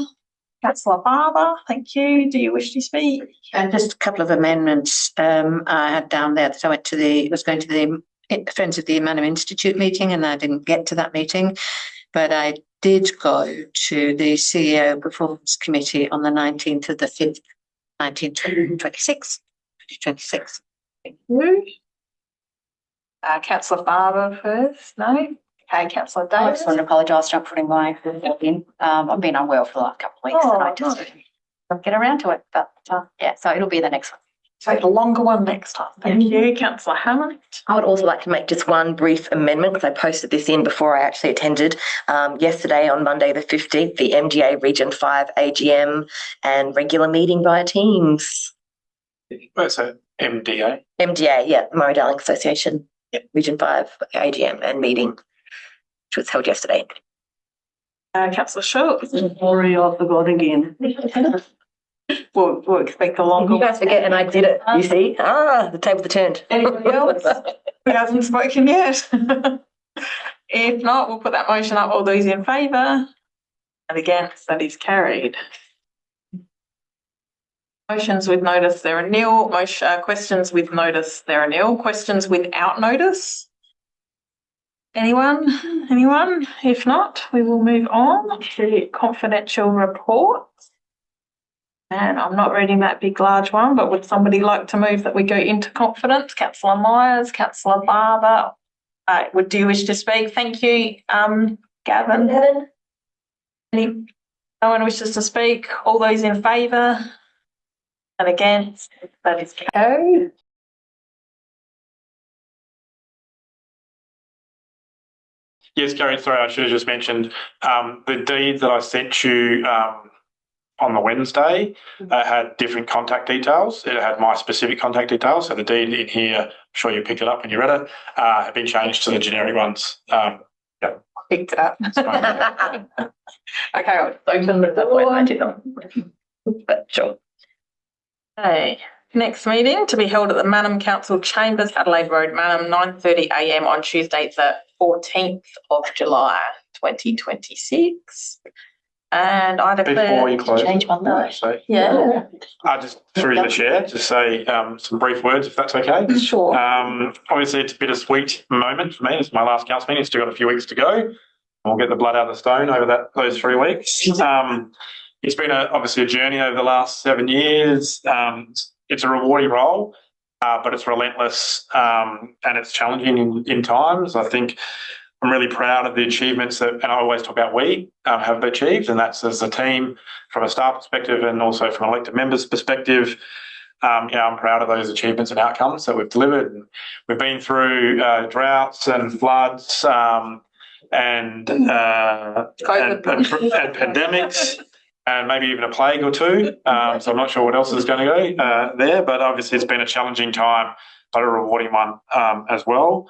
Councillor Barber, thank you. Do you wish to speak? And just a couple of amendments I had down there that I was going to the Friends of the Emmanuel Institute meeting and I didn't get to that meeting, but I did go to the CEO Performance Committee on the 19th of the 5th, 2026. Thank you. Councillor Barber first, no? Okay, Councillor I Davis. just want to apologise for not putting my report in. I've been unwell for the last couple of weeks and I just don't get around to it. But so it'll be the next one. So the longer one next time. Thank you. Councillor Hammond. I would also like to make just one brief amendment because I posted this in before I actually attended. Yesterday on Monday the 15th, the MDA Region 5 AGM and regular meeting via Teams. What's that? MDA? MDA, Murray Darling Association, Region 5 AGM and meeting, which was held yesterday. Councillor Schultz. Sorry, I forgot again. We'll expect a longer You guys forget and I did it, you see? The tables are turned. Anybody else Who hasn't spoken yet? If not, we'll put that motion up. All those in favour? And against, that is carried. Motions with notice, there are nil. Questions with notice, there are nil. Questions without notice? Anyone? Anyone? If not, we will move on to confidential reports. And I'm not reading that big large one, but would somebody like to move that we go into confidence? Councillor Myers, Councillor Barber, do you wish to speak? Thank you. Gavin? No one wishes to speak? All those in favour? And against? That is carried. Yes, Gary, sorry, I should have just mentioned the deed that I sent you on the Wednesday had different contact details. It had my specific contact details. So the deed in here, I'm sure you picked it up when you read it, had been changed to the generic ones. Picked it up. Okay, I'll open it that way. I did not. But sure. Okay. Next meeting to be held at the Mannum Council Chambers, Adelaide Road, Mannum, 9:30 a.m. on Tuesday, the 14th of July, 2026. And I declare... Before you close, change my mind. Yeah. Just through the chair, to say some brief words, if that's okay. Sure. Obviously, it's a bittersweet moment for me. It's my last council meeting. It's still got a few weeks to go. We'll get the blood out of the stone over those 3 weeks. It's been obviously a journey over the last 7 years. It's a rewarding role, but it's relentless and it's challenging in times. I think I'm really proud of the achievements that, and I always talk about we have achieved, and that's as a team from a staff perspective and also from an elected members perspective. I'm proud of those achievements and outcomes that we've delivered. We've been through droughts and floods and pandemics. And maybe even a plague or two. So I'm not sure what else is going to go there, but obviously it's been a challenging time, but a rewarding one as well.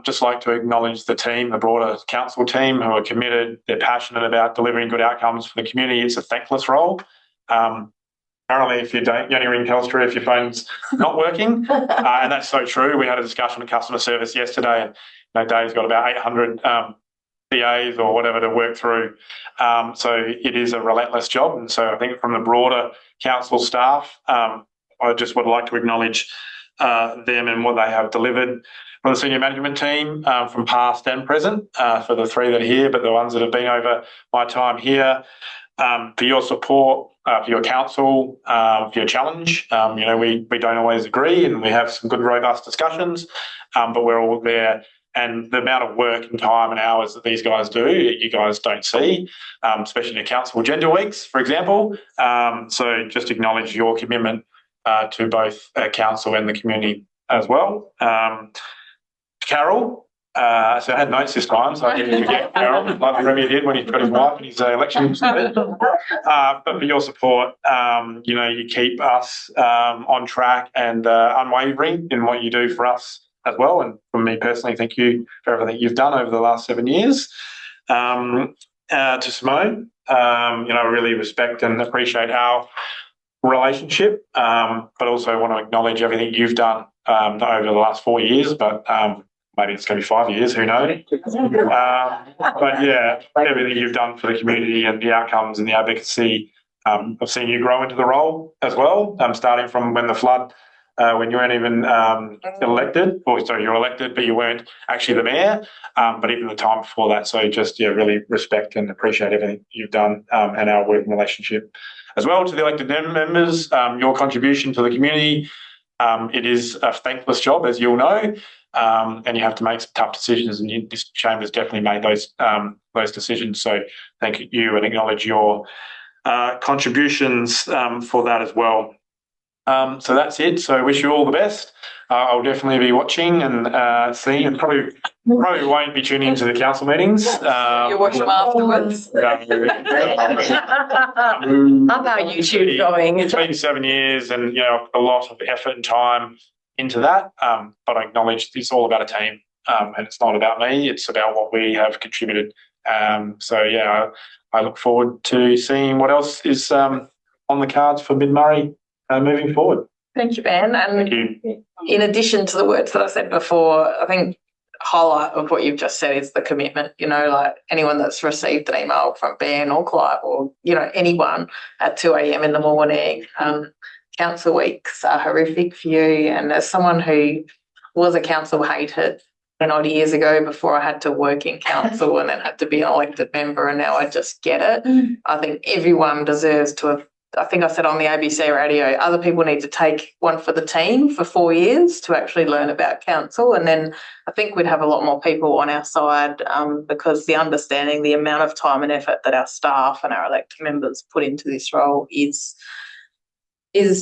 Just like to acknowledge the team, the broader council team who are committed, they're passionate about delivering good outcomes for the community. It's a thankless role. Apparently, if you only ring Telstra if your phone's not working, and that's so true. We had a discussion with customer service yesterday, and Dave's got about 800 PAs or whatever to work through. So it is a relentless job. And so I think from the broader council staff, I just would like to acknowledge them and what they have delivered. From the senior management team, from past and present, for the 3 that are here, but the ones that have been over my time here, for your support, for your counsel, for your challenge. We don't always agree and we have some good, robust discussions, but we're all there. And the amount of work and time and hours that these guys do, you guys don't see, especially in the council agenda weeks, for example. So just acknowledge your commitment to both council and the community as well. Carol, so I had notes this time, so I didn't forget Carol, like the Premier did when he got his wife in his election. But for your support, you keep us on track and unwavering in what you do for us as well. And for me personally, thank you for everything you've done over the last 7 years. To Simone, I really respect and appreciate our relationship, but also want to acknowledge everything you've done over the last 4 years, but maybe it's going to be 5 years, who knows? But yeah, everything you've done for the community and the outcomes and the advocacy, I've seen you grow into the role as well, starting from when the flood, when you weren't even elected, or sorry, you were elected, but you weren't actually the mayor, but even the time before that. So just, really respect and appreciate everything you've done and our working relationship as well. To the elected members, your contribution to the community, it is a thankless job, as you'll know, and you have to make some tough decisions, and this chamber's definitely made those decisions. So thank you and acknowledge your contributions for that as well. So that's it. So I wish you all the best. I'll definitely be watching and seeing, and probably won't be tuning into the council meetings. You watch them afterwards. How about YouTube going? It's been 7 years and, a lot of effort and time into that. But I acknowledge it's all about a team, and it's not about me. It's about what we have contributed. So yeah, I look forward to seeing what else is on the cards for Mid Murray moving forward. Thank you, Ben. Thank And you. in addition to the words that I said before, I think highlight of what you've just said is the commitment. You know, like anyone that's received an email from Ben or Clive or, you know, anyone at 2 a.m. in the morning, council weeks are horrific for you. And as someone who was a council hated 20 years ago before I had to work in council and then had to be an elected member, and now I just get it. I think everyone deserves to have, I think I said on the ABC radio, other people need to take one for the team for 4 years to actually learn about council. And then I think we'd have a lot more people on our side because the understanding, the amount of time and effort that our staff and our elected members put into this role is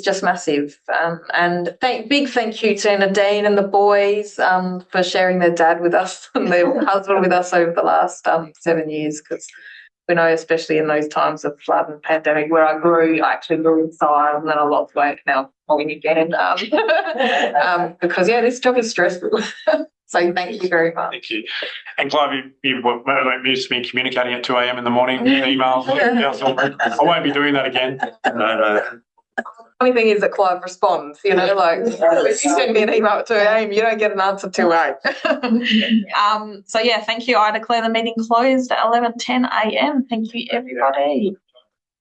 just massive. And big thank you to Nadine and the boys for sharing their dad with us and their husband with us over the last 7 years, because we know, especially in those times of flood and pandemic, where I actually grew in size and then I lost weight. Now pulling again because, yeah, this job is stressful. So thank you very much. Thank you. And Clive, you won't miss me communicating at 2 a.m. in the morning, emails. I won't be doing that again. No. Funny thing is that Clive responds, you know, like if you send me an email at 2 a.m, you don't get an answer till 8. So yeah, thank you. I declare the meeting closed at 11:10 a.m. Thank you, everybody.